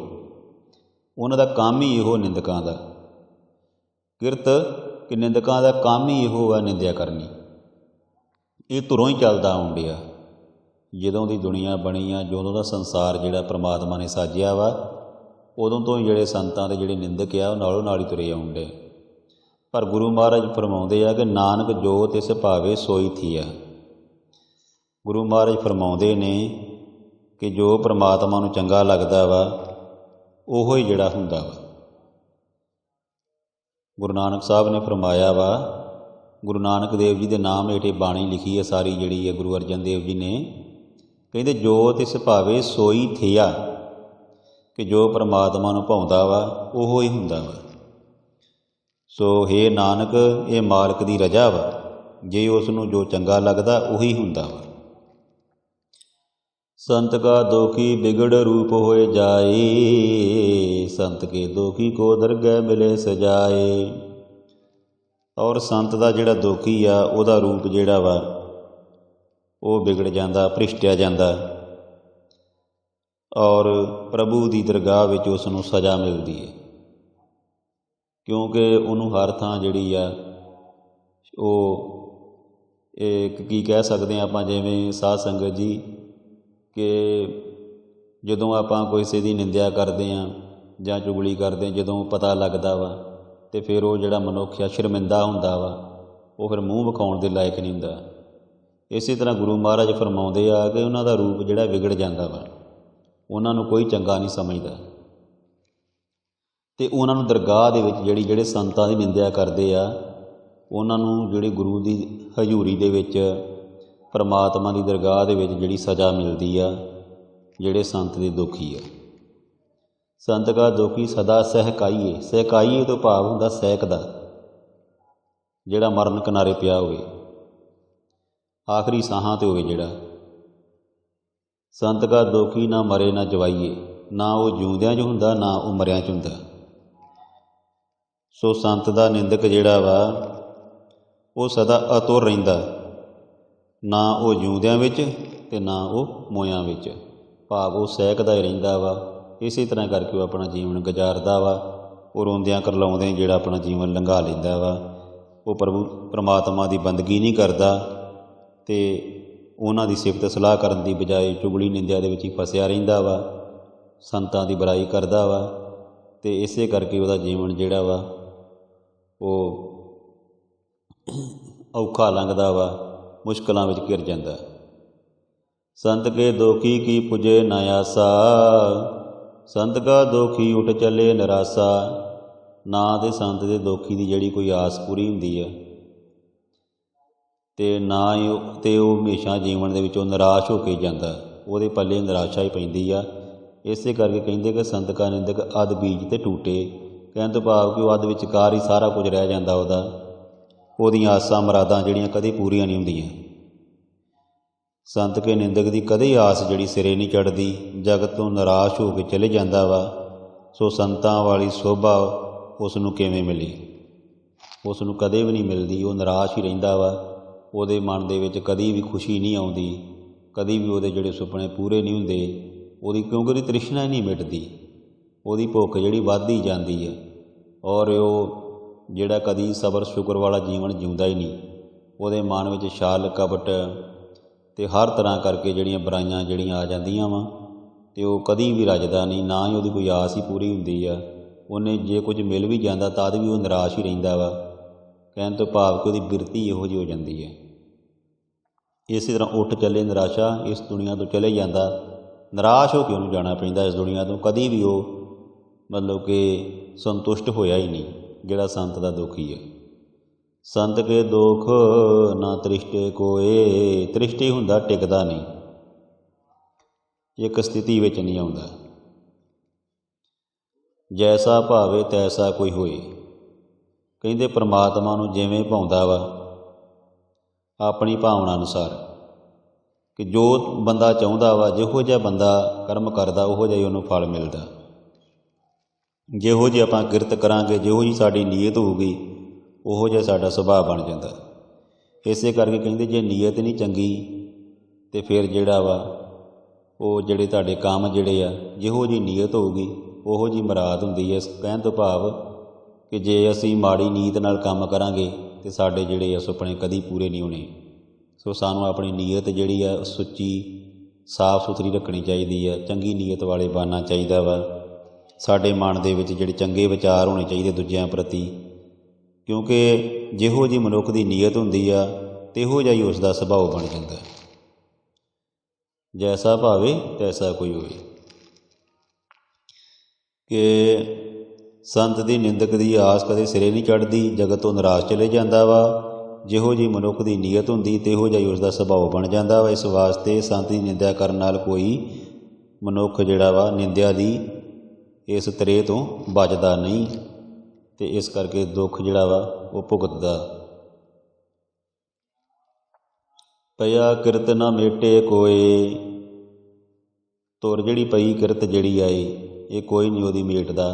ਉਹਨਾਂ ਦਾ ਕੰਮ ਹੀ ਇਹੋ ਨਿੰਦਕਾਂ ਦਾ। ਕਿਰਤ ਕਿ ਨਿੰਦਕਾਂ ਦਾ ਕੰਮ ਹੀ ਇਹੋ ਆ ਨਿੰਦਿਆ ਕਰਨੀ। ਇਹ ਧੁਰੋਂ ਹੀ ਚੱਲਦਾ ਆਉਣ ਡਿਆ। ਜਦੋਂ ਦੀ ਦੁਨੀਆ ਬਣੀ ਆ, ਜਦੋਂ ਦਾ ਸੰਸਾਰ ਜਿਹੜਾ ਪ੍ਰਮਾਤਮਾ ਨੇ ਸਾਜਿਆ ਵਾ, ਉਦੋਂ ਤੋਂ ਹੀ ਜਿਹੜੇ ਸੰਤਾਂ ਦੇ ਜਿਹੜੇ ਨਿੰਦਕ ਆ ਉਹ ਨਾਲੋਂ ਨਾਲ ਹੀ ਤੁਰੇ ਆਉਣ ਡੇ। ਪਰ ਗੁਰੂ ਮਹਾਰਾਜ ਫਰਮਾਉਂਦੇ ਆ ਕਿ ਨਾਨਕ ਜੋ ਤਿਸ ਭਾਵੇ ਸੋਈ ਥੀਆ। ਗੁਰੂ ਮਹਾਰਾਜ ਫਰਮਾਉਂਦੇ ਨੇ ਕਿ ਜੋ ਪ੍ਰਮਾਤਮਾ ਨੂੰ ਚੰਗਾ ਲੱਗਦਾ ਵਾ ਉਹੋ ਹੀ ਜਿਹੜਾ ਹੁੰਦਾ ਵਾ। ਗੁਰੂ ਨਾਨਕ ਸਾਹਿਬ ਨੇ ਫਰਮਾਇਆ ਵਾ, ਗੁਰੂ ਨਾਨਕ ਦੇਵ ਜੀ ਦੇ ਨਾਮ ਹੇਠ ਬਾਣੀ ਲਿਖੀ ਹੈ ਸਾਰੀ ਜਿਹੜੀ ਹੈ ਗੁਰੂ ਅਰਜਨ ਦੇਵ ਜੀ ਨੇ। ਕਹਿੰਦੇ ਜੋ ਤਿਸ ਭਾਵੇ ਸੋਈ ਥੀਆ, ਕਿ ਜੋ ਪ੍ਰਮਾਤਮਾ ਨੂੰ ਭਾਉਂਦਾ ਵਾ ਉਹੋ ਹੀ ਹੁੰਦਾ ਵਾ। ਸੋ ਹੇ ਨਾਨਕ, ਇਹ ਮਾਲਕ ਦੀ ਰਜ਼ਾ ਵਾ, ਜੇ ਉਸ ਨੂੰ ਜੋ ਚੰਗਾ ਲੱਗਦਾ ਉਹੀ ਹੁੰਦਾ ਵਾ। ਸੰਤ ਕਾ ਦੋਖੀ ਬਿਗੜ ਰੂਪ ਹੋਏ ਜਾਏ, ਸੰਤ ਕੇ ਦੋਖੀ ਕੋ ਦਰਗਹਿ ਮਿਲੇ ਸਜਾਏ। ਔਰ ਸੰਤ ਦਾ ਜਿਹੜਾ ਦੋਖੀ ਆ ਉਹਦਾ ਰੂਪ ਜਿਹੜਾ ਵਾ ਉਹ ਵਿਗੜ ਜਾਂਦਾ, ਭ੍ਰਿਸ਼ਟਿਆ ਜਾਂਦਾ, ਔਰ ਪ੍ਰਭੂ ਦੀ ਦਰਗਾਹ ਵਿੱਚ ਉਸ ਨੂੰ ਸਜ਼ਾ ਮਿਲਦੀ ਹੈ। ਕਿਉਂਕਿ ਉਹਨੂੰ ਹਰ ਥਾਂ ਜਿਹੜੀ ਆ ਉਹ ਇੱਕ ਕੀ ਕਹਿ ਸਕਦੇ ਹਾਂ ਆਪਾਂ, ਜਿਵੇਂ ਸਾਧ ਸੰਗਤ ਜੀ, ਕਿ ਜਦੋਂ ਆਪਾਂ ਕਿਸੇ ਦੀ ਨਿੰਦਿਆ ਕਰਦੇ ਹਾਂ ਜਾਂ ਚੁਗਲੀ ਕਰਦੇ ਹਾਂ, ਜਦੋਂ ਪਤਾ ਲੱਗਦਾ ਵਾ ਅਤੇ ਫਿਰ ਉਹ ਜਿਹੜਾ ਮਨੁੱਖ ਆ ਸ਼ਰਮਿੰਦਾ ਹੁੰਦਾ ਵਾ, ਉਹ ਫਿਰ ਮੂੰਹ ਵਿਖਾਉਣ ਦੇ ਲਾਇਕ ਨਹੀਂ ਹੁੰਦਾ। ਇਸੇ ਤਰ੍ਹਾਂ ਗੁਰੂ ਮਹਾਰਾਜ ਫਰਮਾਉਂਦੇ ਆ ਕਿ ਉਹਨਾਂ ਦਾ ਰੂਪ ਜਿਹੜਾ ਵਿਗੜ ਜਾਂਦਾ ਵਾ, ਉਹਨਾਂ ਨੂੰ ਕੋਈ ਚੰਗਾ ਨਹੀਂ ਸਮਝਦਾ, ਅਤੇ ਉਹਨਾਂ ਨੂੰ ਦਰਗਾਹ ਦੇ ਵਿੱਚ ਜਿਹੜੇ ਸੰਤਾਂ ਦੀ ਨਿੰਦਿਆ ਕਰਦੇ ਆ, ਉਹਨਾਂ ਨੂੰ ਜਿਹੜੀ ਗੁਰੂ ਦੀ ਹਜ਼ੂਰੀ ਦੇ ਵਿੱਚ, ਪਰਮਾਤਮਾ ਦੀ ਦਰਗਾਹ ਦੇ ਵਿੱਚ ਜਿਹੜੀ ਸਜ਼ਾ ਮਿਲਦੀ ਆ, ਜਿਹੜੇ ਸੰਤ ਦੇ ਦੋਖੀ ਆ। ਸੰਤ ਕਾ ਦੋਖੀ ਸਦਾ ਸਹਿਕਾਈਏ। ਸਹਿਕਾਈਏ ਤੋਂ ਭਾਵ ਹੁੰਦਾ ਸਹਿਕਦਾ, ਜਿਹੜਾ ਮਰਨ ਕਿਨਾਰੇ ਪਿਆ ਹੋਵੇ, ਆਖਰੀ ਸਾਹਾਂ 'ਤੇ ਹੋਵੇ ਜਿਹੜਾ। ਸੰਤ ਕਾ ਦੋਖੀ ਨਾ ਮਰੇ ਨਾ ਜਵਾਈਏ, ਨਾ ਉਹ ਜਿਉਂਦਿਆਂ 'ਚ ਹੁੰਦਾ ਨਾ ਉਹ ਮਰਿਆਂ 'ਚ ਹੁੰਦਾ। ਸੋ ਸੰਤ ਦਾ ਨਿੰਦਕ ਜਿਹੜਾ ਵਾ ਉਹ ਸਦਾ ਅਤੁਰ ਰਹਿੰਦਾ, ਨਾ ਉਹ ਜਿਉਂਦਿਆਂ ਵਿੱਚ ਅਤੇ ਨਾ ਉਹ ਮੋਇਆਂ ਵਿੱਚ। ਭਾਵ ਉਹ ਸਹਿਕਦਾ ਹੀ ਰਹਿੰਦਾ ਵਾ। ਇਸੇ ਤਰ੍ਹਾਂ ਕਰਕੇ ਉਹ ਆਪਣਾ ਜੀਵਨ ਗੁਜ਼ਾਰਦਾ ਵਾ। ਉਹ ਰੋਂਦਿਆਂ ਕਰਲਾਉਂਦਿਆਂ ਜਿਹੜਾ ਆਪਣਾ ਜੀਵਨ ਲੰਘਾ ਲੈਂਦਾ ਵਾ। ਉਹ ਪਰਮਾਤਮਾ ਦੀ ਬੰਦਗੀ ਨਹੀਂ ਕਰਦਾ ਅਤੇ ਉਹਨਾਂ ਦੀ ਸਿਫਤ ਸਲਾਹ ਕਰਨ ਦੀ ਬਜਾਏ ਚੁਗਲੀ ਨਿੰਦਿਆ ਦੇ ਵਿੱਚ ਹੀ ਫਸਿਆ ਰਹਿੰਦਾ ਵਾ, ਸੰਤਾਂ ਦੀ ਬੁਰਾਈ ਕਰਦਾ ਵਾ। ਅਤੇ ਇਸੇ ਕਰਕੇ ਉਹਦਾ ਜੀਵਨ ਜਿਹੜਾ ਵਾ ਉਹ ਔਖਾ ਲੰਘਦਾ ਵਾ, ਮੁਸ਼ਕਲਾਂ ਵਿੱਚ ਘਿਰ ਜਾਂਦਾ। ਸੰਤ ਕੇ ਦੋਖੀ ਕੀ ਪੁਜੇ ਨਾ ਆਸਾ, ਸੰਤ ਕਾ ਦੋਖੀ ਉੱਠ ਚੱਲੇ ਨਿਰਾਸਾ। ਨਾ ਤੇ ਸੰਤ ਦੇ ਦੋਖੀ ਦੀ ਜਿਹੜੀ ਕੋਈ ਆਸ ਪੂਰੀ ਹੁੰਦੀ ਹੈ ਅਤੇ ਨਾ ਹੀ ਉਹ ਹਮੇਸ਼ਾ ਜੀਵਨ ਦੇ ਵਿੱਚੋਂ ਨਿਰਾਸ਼ ਹੋ ਕੇ ਜਾਂਦਾ, ਉਹਦੇ ਪੱਲੇ ਨਿਰਾਸ਼ਾ ਹੀ ਪੈਂਦੀ ਆ। ਇਸੇ ਕਰਕੇ ਕਹਿੰਦੇ ਕਿ ਸੰਤ ਕਾ ਨਿੰਦਕ ਅੱਧ ਬੀਜ ਤੇ ਟੂਟੇ। ਕਹਿਣ ਤੋਂ ਭਾਵ ਕਿ ਉਹ ਅੱਧ ਵਿਚਕਾਰ ਹੀ ਸਾਰਾ ਕੁਝ ਰਹਿ ਜਾਂਦਾ ਉਹਦੀਆਂ ਆਸਾਂ ਮੁਰਾਦਾਂ ਜਿਹੜੀਆਂ ਕਦੇ ਪੂਰੀਆਂ ਨਹੀਂ ਹੁੰਦੀਆਂ। ਸੰਤ ਕੇ ਨਿੰਦਕ ਦੀ ਕਦੇ ਆਸ ਜਿਹੜੀ ਸਿਰੇ ਨਹੀਂ ਚੜ੍ਹਦੀ, ਜਗਤ ਤੋਂ ਨਿਰਾਸ਼ ਹੋ ਕੇ ਚਲੇ ਜਾਂਦਾ ਵਾ। ਸੋ ਸੰਤਾਂ ਵਾਲੀ ਸੋਭਾ ਉਸ ਨੂੰ ਕਿਵੇਂ ਮਿਲੀ? ਉਸ ਨੂੰ ਕਦੇ ਵੀ ਨਹੀਂ ਮਿਲਦੀ। ਉਹ ਨਿਰਾਸ਼ ਹੀ ਰਹਿੰਦਾ ਵਾ। ਉਹਦੇ ਮਨ ਦੇ ਵਿੱਚ ਕਦੀ ਵੀ ਖੁਸ਼ੀ ਨਹੀਂ ਆਉਂਦੀ, ਕਦੀ ਵੀ ਉਹਦੇ ਜਿਹੜੇ ਸੁਪਨੇ ਪੂਰੇ ਨਹੀਂ ਹੁੰਦੇ। ਕਿਉਂਕਿ ਉਹਦੀ ਤ੍ਰਿਸ਼ਨਾ ਹੀ ਨਹੀਂ ਮਿਟਦੀ, ਉਹਦੀ ਭੁੱਖ ਜਿਹੜੀ ਵੱਧਦੀ ਜਾਂਦੀ ਹੈ। ਔਰ ਉਹ ਜਿਹੜਾ ਕਦੀ ਸਬਰ ਸ਼ੁਕਰ ਵਾਲਾ ਜੀਵਨ ਜਿਉਂਦਾ ਹੀ ਨਹੀਂ। ਉਹਦੇ ਮਨ ਵਿੱਚ ਛਲ ਕਪਟ ਅਤੇ ਹਰ ਤਰ੍ਹਾਂ ਕਰਕੇ ਜਿਹੜੀਆਂ ਬੁਰਾਈਆਂ ਜਿਹੜੀਆਂ ਆ ਜਾਂਦੀਆਂ ਵਾ, ਅਤੇ ਉਹ ਕਦੀ ਵੀ ਰੱਜਦਾ ਨਹੀਂ, ਨਾ ਹੀ ਉਹਦੀ ਕੋਈ ਆਸ ਹੀ ਪੂਰੀ ਹੁੰਦੀ ਆ। ਉਹਨੇ ਜੇ ਕੁਝ ਮਿਲ ਵੀ ਜਾਂਦਾ ਤਦ ਵੀ ਉਹ ਨਿਰਾਸ਼ ਹੀ ਰਹਿੰਦਾ ਵਾ। ਕਹਿਣ ਤੋਂ ਭਾਵ ਕਿ ਉਹਦੀ ਬਿਰਤੀ ਇਹੋ ਜਿਹੀ ਹੋ ਜਾਂਦੀ ਹੈ। ਇਸੇ ਤਰ੍ਹਾਂ ਉੱਠ ਚੱਲੇ ਨਿਰਾਸ਼ਾ, ਇਸ ਦੁਨੀਆ ਤੋਂ ਚਲੇ ਜਾਂਦਾ, ਨਿਰਾਸ਼ ਹੋ ਕੇ ਉਹਨੂੰ ਜਾਣਾ ਪੈਂਦਾ ਇਸ ਦੁਨੀਆ ਤੋਂ। ਕਦੀ ਵੀ ਉਹ ਮਤਲਬ ਕਿ ਸੰਤੁਸ਼ਟ ਹੋਇਆ ਹੀ ਨਹੀਂ, ਜਿਹੜਾ ਸੰਤ ਦਾ ਦੁਖੀ ਹੈ। ਸੰਤ ਕੇ ਦੁੱਖ ਨਾ ਤ੍ਰਿਸ਼ਟੇ ਕੋਏ, ਤ੍ਰਿਸ਼ਟੀ ਹੁੰਦਾ ਟਿਕਦਾ ਨਹੀਂ, ਇੱਕ ਸਥਿਤੀ ਵਿੱਚ ਨਹੀਂ ਆਉਂਦਾ। ਜੈਸਾ ਭਾਵੇ ਤੈਸਾ ਕੋਈ ਹੋਏ। ਕਹਿੰਦੇ ਪਰਮਾਤਮਾ ਨੂੰ ਜਿਵੇਂ ਭਾਉਂਦਾ ਵਾ ਆਪਣੀ ਭਾਵਨਾ ਅਨੁਸਾਰ, ਕਿ ਜੋ ਬੰਦਾ ਚਾਹੁੰਦਾ ਵਾ, ਜਿਹੋ ਜਿਹਾ ਬੰਦਾ ਕਰਮ ਕਰਦਾ ਉਹੋ ਜਿਹਾ ਹੀ ਉਹਨੂੰ ਫਲ ਮਿਲਦਾ। ਜਿਹੋ ਜਿਹੀ ਆਪਾਂ ਕਿਰਤ ਕਰਾਂਗੇ, ਜਿਹੋ ਜਿਹੀ ਸਾਡੀ ਨੀਅਤ ਹੋਊਗੀ, ਉਹੋ ਜਿਹਾ ਸਾਡਾ ਸੁਭਾਅ ਬਣ ਜਾਂਦਾ। ਇਸੇ ਕਰਕੇ ਕਹਿੰਦੇ ਜੇ ਨੀਅਤ ਨਹੀਂ ਚੰਗੀ ਅਤੇ ਫਿਰ ਜਿਹੜਾ ਵਾ ਉਹ ਜਿਹੜੇ ਤੁਹਾਡੇ ਕੰਮ ਜਿਹੜੇ ਆ, ਜਿਹੋ ਜਿਹੀ ਨੀਅਤ ਹੋਊਗੀ ਉਹੋ ਜਿਹੀ ਮੁਰਾਦ ਹੁੰਦੀ ਹੈ। ਕਹਿਣ ਤੋਂ ਭਾਵ ਕਿ ਜੇ ਅਸੀਂ ਮਾੜੀ ਨੀਅਤ ਨਾਲ ਕੰਮ ਕਰਾਂਗੇ ਅਤੇ ਸਾਡੇ ਜਿਹੜੇ ਆ ਸੁਪਨੇ ਕਦੀ ਪੂਰੇ ਨਹੀਂ ਹੋਣੇ। ਸੋ ਸਾਨੂੰ ਆਪਣੀ ਨੀਅਤ ਜਿਹੜੀ ਆ ਸੁੱਚੀ ਸਾਫ਼ ਸੁਥਰੀ ਰੱਖਣੀ ਚਾਹੀਦੀ ਹੈ, ਚੰਗੀ ਨੀਅਤ ਵਾਲੇ ਬਣਨਾ ਚਾਹੀਦਾ ਵਾ। ਸਾਡੇ ਮਨ ਦੇ ਵਿੱਚ ਜਿਹੜੇ ਚੰਗੇ ਵਿਚਾਰ ਹੋਣੇ ਚਾਹੀਦੇ ਦੂਜਿਆਂ ਪ੍ਰਤੀ, ਕਿਉਂਕਿ ਜਿਹੋ ਜਿਹੀ ਮਨੁੱਖ ਦੀ ਨੀਅਤ ਹੁੰਦੀ ਆ ਤਿਹੋ ਜਿਹਾ ਹੀ ਉਸ ਦਾ ਸੁਭਾਅ ਬਣ ਜਾਂਦਾ। ਜੈਸਾ ਭਾਵੇ ਤੈਸਾ ਕੋਈ ਹੋਵੇ। ਕਿ ਸੰਤ ਦੀ ਨਿੰਦਕ ਦੀ ਆਸ ਕਦੇ ਸਿਰੇ ਨਹੀਂ ਚੜ੍ਹਦੀ, ਜਗਤ ਤੋਂ ਨਿਰਾਸ਼ ਚਲੇ ਜਾਂਦਾ ਵਾ। ਜਿਹੋ ਜਿਹੀ ਮਨੁੱਖ ਦੀ ਨੀਅਤ ਹੁੰਦੀ ਤਿਹੋ ਜਿਹਾ ਹੀ ਉਸ ਦਾ ਸੁਭਾਅ ਬਣ ਜਾਂਦਾ ਵਾ। ਇਸ ਵਾਸਤੇ ਸੰਤ ਦੀ ਨਿੰਦਿਆ ਕਰਨ ਨਾਲ ਕੋਈ ਮਨੁੱਖ ਜਿਹੜਾ ਵਾ ਨਿੰਦਿਆ ਦੀ ਇਸ ਤਰੇ ਤੋਂ ਬਚਦਾ ਨਹੀਂ, ਅਤੇ ਇਸ ਕਰਕੇ ਦੁੱਖ ਜਿਹੜਾ ਵਾ ਉਹ ਭੁਗਤਦਾ। ਪਿਆ ਕਿਰਤ ਨਾ ਮੇਟੇ ਕੋਏ। ਤੁਰ ਜਿਹੜੀ ਪਈ ਕਿਰਤ ਜਿਹੜੀ ਆਏ ਇਹ ਕੋਈ ਨਹੀਂ ਉਹਦੀ ਮੇਟਦਾ।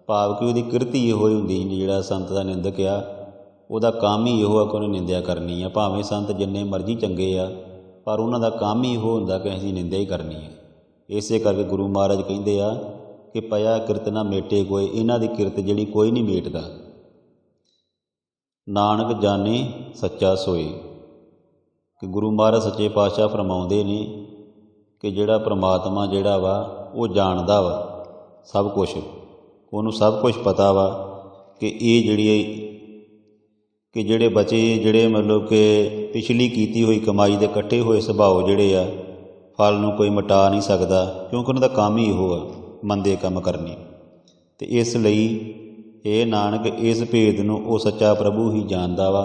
ਭਾਵ ਕਿ ਉਹਦੀ ਕਿਰਤ ਹੀ ਇਹੋ ਹੀ ਹੁੰਦੀ। ਜਿਹੜਾ ਸੰਤ ਦਾ ਨਿੰਦਕ ਆ ਉਹਦਾ ਕੰਮ ਹੀ ਇਹੋ ਆ ਕਿ ਉਹਨੇ ਨਿੰਦਿਆ ਕਰਨੀ ਆ। ਭਾਵੇਂ ਸੰਤ ਜਿੰਨੇ ਮਰਜ਼ੀ ਚੰਗੇ ਆ, ਪਰ ਉਹਨਾਂ ਦਾ ਕੰਮ ਹੀ ਇਹੋ ਹੁੰਦਾ ਕਿ ਅਸੀਂ ਨਿੰਦਿਆ ਹੀ ਕਰਨੀ ਹੈ। ਇਸੇ ਕਰਕੇ ਗੁਰੂ ਮਹਾਰਾਜ ਕਹਿੰਦੇ ਆ ਕਿ ਪਿਆ ਕਿਰਤ ਨਾ ਮੇਟੇ ਕੋਏ। ਇਹਨਾਂ ਦੀ ਕਿਰਤ ਜਿਹੜੀ ਕੋਈ ਨਹੀਂ ਮੇਟਦਾ। ਨਾਨਕ ਜਾਣੇ ਸੱਚਾ ਸੋਏ। ਕਿ ਗੁਰੂ ਮਹਾਰਾਜ ਸੱਚੇ ਪਾਤਸ਼ਾਹ ਫਰਮਾਉਂਦੇ ਨੇ ਕਿ ਜਿਹੜਾ ਪ੍ਰਮਾਤਮਾ ਜਿਹੜਾ ਵਾ ਉਹ ਜਾਣਦਾ ਵਾ ਸਭ ਕੁਛ, ਉਹਨੂੰ ਸਭ ਕੁਛ ਪਤਾ ਵਾ ਕਿ ਇਹ ਜਿਹੜੇ ਬਚੇ ਜਿਹੜੇ ਮਤਲਬ ਕਿ ਪਿਛਲੀ ਕੀਤੀ ਹੋਈ ਕਮਾਈ ਦੇ ਇਕੱਠੇ ਹੋਏ ਸੁਭਾਅ ਜਿਹੜੇ ਆ ਫਲ ਨੂੰ ਕੋਈ ਮਿਟਾ ਨਹੀਂ ਸਕਦਾ, ਕਿਉਂਕਿ ਉਹਨਾਂ ਦਾ ਕੰਮ ਹੀ ਇਹੋ ਆ ਮੰਦੇ ਕੰਮ ਕਰਨੇ। ਅਤੇ ਇਸ ਲਈ ਇਹ ਨਾਨਕ ਇਸ ਭੇਦ ਨੂੰ ਉਹ ਸੱਚਾ ਪ੍ਰਭੂ ਹੀ ਜਾਣਦਾ ਵਾ।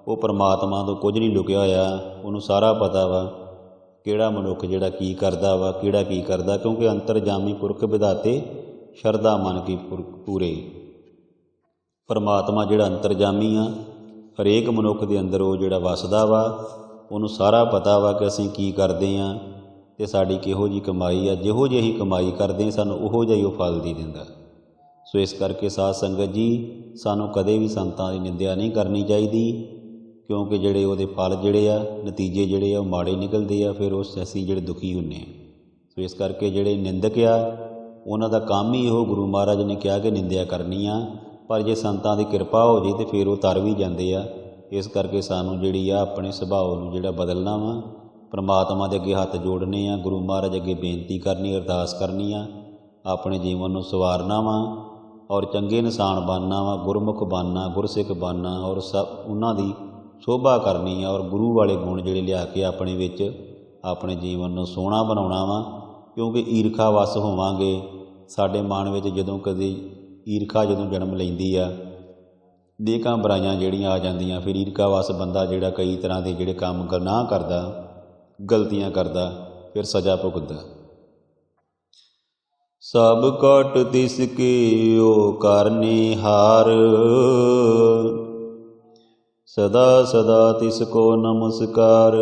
ਉਹ ਪਰਮਾਤਮਾ ਤੋਂ ਕੁਝ ਨਹੀਂ ਲੁਕਿਆ ਹੋਇਆ, ਉਹਨੂੰ ਸਾਰਾ ਪਤਾ ਵਾ ਕਿਹੜਾ ਮਨੁੱਖ ਜਿਹੜਾ ਕੀ ਕਰਦਾ ਵਾ, ਕਿਹੜਾ ਕੀ ਕਰਦਾ। ਕਿਉਂਕਿ ਅੰਤਰਜਾਮੀ ਪੁਰਖ ਵਿਧਾਤੇ ਸ਼ਰਧਾ ਮਨ ਕੀ ਪੂਰੇ। ਪਰਮਾਤਮਾ ਜਿਹੜਾ ਅੰਤਰਜਾਮੀ ਆ ਹਰੇਕ ਮਨੁੱਖ ਦੇ ਅੰਦਰ ਉਹ ਜਿਹੜਾ ਵਸਦਾ ਵਾ, ਉਹਨੂੰ ਸਾਰਾ ਪਤਾ ਵਾ ਕਿ ਅਸੀਂ ਕੀ ਕਰਦੇ ਹਾਂ ਅਤੇ ਸਾਡੀ ਕਿਹੋ ਜਿਹੀ ਕਮਾਈ ਆ। ਜਿਹੋ ਜਿਹੀ ਕਮਾਈ ਕਰਦੇ ਸਾਨੂੰ ਉਹੋ ਜਿਹਾ ਹੀ ਉਹ ਫਲ ਦੇ ਦਿੰਦਾ। ਸੋ ਇਸ ਕਰਕੇ ਸਾਧ ਸੰਗਤ ਜੀ ਸਾਨੂੰ ਕਦੇ ਵੀ ਸੰਤਾਂ ਦੀ ਨਿੰਦਿਆ ਨਹੀਂ ਕਰਨੀ ਚਾਹੀਦੀ। ਕਿਉਂਕਿ ਜਿਹੜੇ ਉਹਦੇ ਫਲ ਜਿਹੜੇ ਆ, ਨਤੀਜੇ ਜਿਹੜੇ ਆ ਉਹ ਮਾੜੇ ਨਿਕਲਦੇ ਆ, ਫਿਰ ਉਸ ਅਸੀਂ ਜਿਹੜੇ ਦੁਖੀ ਹੁੰਦੇ ਹਾਂ। ਸੋ ਇਸ ਕਰਕੇ ਜਿਹੜੇ ਨਿੰਦਕ ਆ ਉਹਨਾਂ ਦਾ ਕੰਮ ਹੀ ਇਹੋ, ਗੁਰੂ ਮਹਾਰਾਜ ਨੇ ਕਿਹਾ ਕਿ ਨਿੰਦਿਆ ਕਰਨੀ ਆ, ਪਰ ਜੇ ਸੰਤਾਂ ਦੀ ਕਿਰਪਾ ਹੋ ਜੇ ਤਾਂ ਫਿਰ ਉਹ ਤਰ ਵੀ ਜਾਂਦੇ ਆ। ਇਸ ਕਰਕੇ ਸਾਨੂੰ ਜਿਹੜੀ ਆ ਆਪਣੇ ਸੁਭਾਅ ਨੂੰ ਜਿਹੜਾ ਬਦਲਣਾ ਵਾ, ਪਰਮਾਤਮਾ ਦੇ ਅੱਗੇ ਹੱਥ ਜੋੜਨੇ ਆ, ਗੁਰੂ ਮਹਾਰਾਜ ਅੱਗੇ ਬੇਨਤੀ ਕਰਨੀ, ਅਰਦਾਸ ਕਰਨੀ ਆ, ਆਪਣੇ ਜੀਵਨ ਨੂੰ ਸਵਾਰਨਾ ਵਾ ਔਰ ਚੰਗੇ ਇਨਸਾਨ ਬਣਨਾ ਵਾ, ਗੁਰਮੁਖ ਬਣਨਾ, ਗੁਰਸਿੱਖ ਬਣਨਾ ਔਰ ਉਹਨਾਂ ਦੀ ਸ਼ੋਭਾ ਕਰਨੀ ਆ ਔਰ ਗੁਰੂ ਵਾਲੇ ਗੁਣ ਜਿਹੜੇ ਲਿਆ ਕੇ ਆਪਣੇ ਵਿੱਚ ਆਪਣੇ ਜੀਵਨ ਨੂੰ ਸੋਹਣਾ ਬਣਾਉਣਾ ਵਾ। ਕਿਉਂਕਿ ਈਰਖਾ ਵਸ ਹੋਵਾਂਗੇ, ਸਾਡੇ ਮਨ ਵਿੱਚ ਜਦੋਂ ਕਦੇ ਈਰਖਾ ਜਦੋਂ ਜਨਮ ਲੈਂਦੀ ਆ, ਨੇਕਾਂ ਬੁਰਾਈਆਂ ਜਿਹੜੀਆਂ ਆ ਜਾਂਦੀਆਂ, ਫਿਰ ਈਰਖਾ ਵਸ ਬੰਦਾ ਜਿਹੜਾ ਕਈ ਤਰ੍ਹਾਂ ਦੇ ਜਿਹੜੇ ਕੰਮ ਗੁਨਾਹ ਕਰਦਾ, ਗਲਤੀਆਂ ਕਰਦਾ, ਫਿਰ ਸਜ਼ਾ ਭੁਗਤਦਾ। ਸਭ ਕਟ ਤਿਸ ਕੇ ਓ ਕਰਨੇ ਹਾਰ, ਸਦਾ ਸਦਾ ਤਿਸ ਕੋ ਨਮਸਕਾਰ।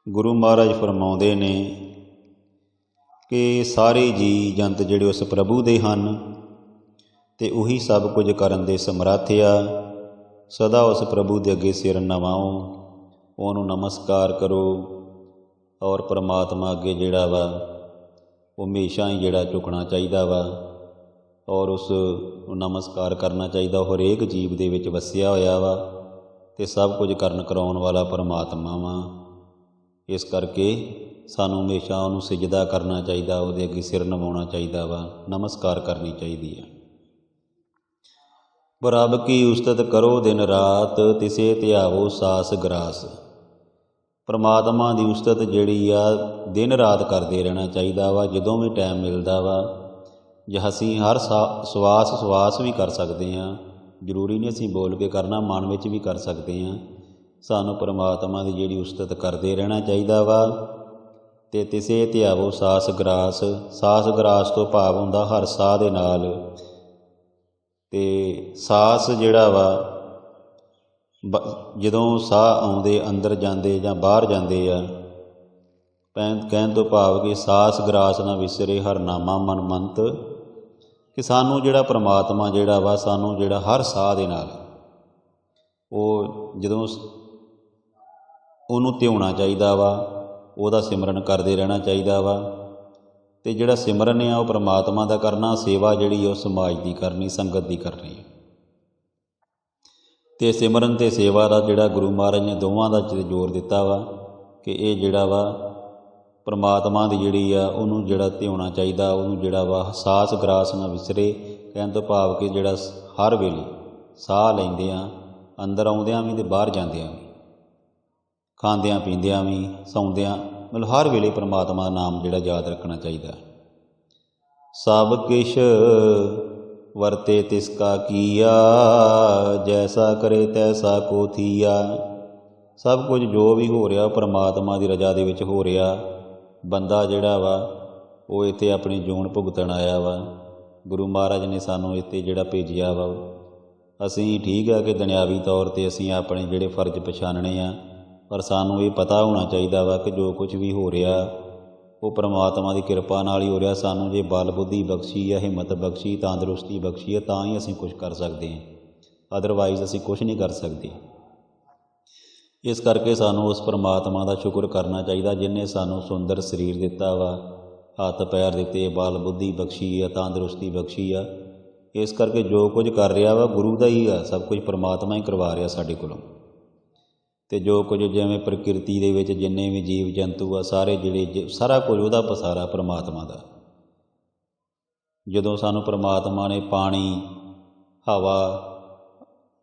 ਗੁਰੂ ਮਹਾਰਾਜ ਫਰਮਾਉਂਦੇ ਨੇ ਕਿ ਸਾਰੇ ਜੀ ਜੰਤ ਜਿਹੜੇ ਉਸ ਪ੍ਰਭੂ ਦੇ ਹਨ ਅਤੇ ਉਹੀ ਸਭ ਕੁਝ ਕਰਨ ਦੇ ਸਮਰੱਥ ਆ। ਸਦਾ ਉਸ ਪ੍ਰਭੂ ਦੇ ਅੱਗੇ ਸਿਰ ਨਵਾਓ, ਉਹਨੂੰ ਨਮਸਕਾਰ ਕਰੋ ਔਰ ਪਰਮਾਤਮਾ ਅੱਗੇ ਜਿਹੜਾ ਵਾ ਉਹ ਹਮੇਸ਼ਾ ਹੀ ਜਿਹੜਾ ਝੁਕਣਾ ਚਾਹੀਦਾ ਵਾ ਔਰ ਉਸ ਨੂੰ ਨਮਸਕਾਰ ਕਰਨਾ ਚਾਹੀਦਾ। ਉਹ ਹਰੇਕ ਜੀਵ ਦੇ ਵਿੱਚ ਵਸਿਆ ਹੋਇਆ ਵਾ ਅਤੇ ਸਭ ਕੁਝ ਕਰਨ ਕਰਾਉਣ ਵਾਲਾ ਪਰਮਾਤਮਾ ਵਾ। ਇਸ ਕਰਕੇ ਸਾਨੂੰ ਹਮੇਸ਼ਾ ਉਹਨੂੰ ਸਿਜਦਾ ਕਰਨਾ ਚਾਹੀਦਾ, ਉਹਦੇ ਅੱਗੇ ਸਿਰ ਨਿਵਾਉਣਾ ਚਾਹੀਦਾ ਵਾ, ਨਮਸਕਾਰ ਕਰਨੀ ਚਾਹੀਦੀ ਹੈ। ਰੱਬ ਕੀ ਉਸਤਤ ਕਰੋ ਦਿਨ ਰਾਤ, ਤਿਸੇ ਧਿਆਵੋ ਸਾਸ ਗਰਾਸ। ਪਰਮਾਤਮਾ ਦੀ ਉਸਤਤ ਜਿਹੜੀ ਆ ਦਿਨ ਰਾਤ ਕਰਦੇ ਰਹਿਣਾ ਚਾਹੀਦਾ ਵਾ। ਜਦੋਂ ਵੀ ਟਾਈਮ ਮਿਲਦਾ ਵਾ, ਜੇ ਅਸੀਂ ਹਰ ਸਵਾਸ ਵੀ ਕਰ ਸਕਦੇ ਹਾਂ, ਜ਼ਰੂਰੀ ਨਹੀਂ ਅਸੀਂ ਬੋਲ ਕੇ ਕਰਨਾ, ਮਨ ਵਿੱਚ ਵੀ ਕਰ ਸਕਦੇ ਹਾਂ। ਸਾਨੂੰ ਪਰਮਾਤਮਾ ਦੀ ਜਿਹੜੀ ਉਸਤਤ ਕਰਦੇ ਰਹਿਣਾ ਚਾਹੀਦਾ ਵਾ। ਅਤੇ ਤਿਸੇ ਧਿਆਵੋ ਸਾਸ ਗਰਾਸ। ਸਾਸ ਗਰਾਸ ਤੋਂ ਭਾਵ ਹੁੰਦਾ ਹਰ ਸਾਹ ਦੇ ਨਾਲ। ਅਤੇ ਸਾਸ ਜਿਹੜਾ ਵਾ ਜਦੋਂ ਸਾਹ ਆਉਂਦੇ ਅੰਦਰ ਜਾਂਦੇ ਜਾਂ ਬਾਹਰ ਜਾਂਦੇ ਆ, ਕਹਿਣ ਤੋਂ ਭਾਵ ਕਿ ਸਾਸ ਗਰਾਸ ਨਾ ਵਿਸਰੇ ਹਰ ਨਾਮਾ ਮਨ ਮੰਤ, ਕਿ ਸਾਨੂੰ ਜਿਹੜਾ ਪਰਮਾਤਮਾ ਜਿਹੜਾ ਵਾ ਸਾਨੂੰ ਜਿਹੜਾ ਹਰ ਸਾਹ ਦੇ ਨਾਲ ਉਹ ਜਦੋਂ ਉਹਨੂੰ ਧਿਆਉਣਾ ਚਾਹੀਦਾ ਵਾ, ਉਹਦਾ ਸਿਮਰਨ ਕਰਦੇ ਰਹਿਣਾ ਚਾਹੀਦਾ ਵਾ। ਅਤੇ ਜਿਹੜਾ ਸਿਮਰਨ ਆ ਉਹ ਪਰਮਾਤਮਾ ਦਾ ਕਰਨਾ, ਸੇਵਾ ਜਿਹੜੀ ਉਹ ਸਮਾਜ ਦੀ ਕਰਨੀ, ਸੰਗਤ ਦੀ ਕਰਨੀ। ਅਤੇ ਸਿਮਰਨ ਅਤੇ ਸੇਵਾ ਦਾ ਜਿਹੜਾ ਗੁਰੂ ਮਹਾਰਾਜ ਨੇ ਦੋਵਾਂ ਦਾ ਜ਼ੋਰ ਦਿੱਤਾ ਵਾ ਕਿ ਇਹ ਜਿਹੜਾ ਵਾ ਪਰਮਾਤਮਾ ਦੀ ਜਿਹੜੀ ਆ ਉਹਨੂੰ ਜਿਹੜਾ ਧਿਆਉਣਾ ਚਾਹੀਦਾ, ਉਹਨੂੰ ਜਿਹੜਾ ਵਾ ਸਾਸ ਗਰਾਸ ਨਾ ਵਿਸਰੇ। ਕਹਿਣ ਤੋਂ ਭਾਵ ਕਿ ਜਿਹੜਾ ਹਰ ਵੇਲੇ ਸਾਹ ਲੈਂਦਿਆਂ, ਅੰਦਰ ਆਉਂਦਿਆਂ ਵੀ ਅਤੇ ਬਾਹਰ ਜਾਂਦਿਆਂ ਵੀ, ਖਾਂਦਿਆਂ ਪੀਂਦਿਆਂ ਵੀ, ਸੌਂਦਿਆਂ, ਮਤਲਬ ਹਰ ਵੇਲੇ ਪਰਮਾਤਮਾ ਦਾ ਨਾਮ ਜਿਹੜਾ ਯਾਦ ਰੱਖਣਾ ਚਾਹੀਦਾ। ਸਭ ਕਿਛ ਵਰਤੇ ਤਿਸ ਕਾ ਕੀਆ, ਜੈਸਾ ਕਰੇ ਤੈਸਾ ਕੋ ਥੀਆ। ਸਭ ਕੁਝ ਜੋ ਵੀ ਹੋ ਰਿਹਾ ਪਰਮਾਤਮਾ ਦੀ ਰਜ਼ਾ ਦੇ ਵਿੱਚ ਹੋ ਰਿਹਾ। ਬੰਦਾ ਜਿਹੜਾ ਵਾ ਉਹ ਇੱਥੇ ਆਪਣੀ ਜੂਨ ਭੁਗਤਣ ਆਇਆ ਵਾ। ਗੁਰੂ ਮਹਾਰਾਜ ਨੇ ਸਾਨੂੰ ਇੱਥੇ ਜਿਹੜਾ ਭੇਜਿਆ ਵਾ, ਅਸੀਂ ਠੀਕ ਆ ਕਿ ਦੁਨਿਆਵੀ ਤੌਰ 'ਤੇ ਅਸੀਂ ਆਪਣੇ ਜਿਹੜੇ ਫਰਜ਼ ਪਛਾਣਨੇ ਆ, ਪਰ ਸਾਨੂੰ ਇਹ ਪਤਾ ਹੋਣਾ ਚਾਹੀਦਾ ਵਾ ਕਿ ਜੋ ਕੁਝ ਵੀ ਹੋ ਰਿਹਾ ਉਹ ਪਰਮਾਤਮਾ ਦੀ ਕਿਰਪਾ ਨਾਲ ਹੀ ਹੋ ਰਿਹਾ। ਸਾਨੂੰ ਜੇ ਬਲ ਬੁੱਧੀ ਬਖਸ਼ੀ ਆ, ਹਿੰਮਤ ਬਖਸ਼ੀ, ਤੰਦਰੁਸਤੀ ਬਖਸ਼ੀ ਆ, ਤਾਂ ਹੀ ਅਸੀਂ ਕੁਝ ਕਰ ਸਕਦੇ ਹਾਂ, ਅਦਰਵਾਈਜ਼ ਅਸੀਂ ਕੁਝ ਨਹੀਂ ਕਰ ਸਕਦੇ। ਇਸ ਕਰਕੇ ਸਾਨੂੰ ਉਸ ਪਰਮਾਤਮਾ ਦਾ ਸ਼ੁਕਰ ਕਰਨਾ ਚਾਹੀਦਾ ਜਿਹਨੇ ਸਾਨੂੰ ਸੁੰਦਰ ਸਰੀਰ ਦਿੱਤਾ ਵਾ, ਹੱਥ ਪੈਰ ਦਿੱਤੇ, ਬਲ ਬੁੱਧੀ ਬਖਸ਼ੀ ਆ, ਤੰਦਰੁਸਤੀ ਬਖਸ਼ੀ ਆ। ਇਸ ਕਰਕੇ ਜੋ ਕੁਝ ਕਰ ਰਿਹਾ ਵਾ ਗੁਰੂ ਦਾ ਹੀ ਆ, ਸਭ ਕੁਝ ਪਰਮਾਤਮਾ ਹੀ ਕਰਵਾ ਰਿਹਾ ਸਾਡੇ ਕੋਲੋਂ। ਅਤੇ ਜੋ ਕੁਝ ਜਿਵੇਂ ਪ੍ਰਕਿਰਤੀ ਦੇ ਵਿੱਚ ਜਿੰਨੇ ਵੀ ਜੀਵ ਜੰਤੂ ਆ, ਸਾਰੇ ਜਿਹੜੇ ਸਾਰਾ ਕੁਝ ਉਹਦਾ ਪਸਾਰਾ ਪਰਮਾਤਮਾ ਦਾ। ਜਦੋਂ ਸਾਨੂੰ ਪਰਮਾਤਮਾ ਨੇ ਪਾਣੀ, ਹਵਾ,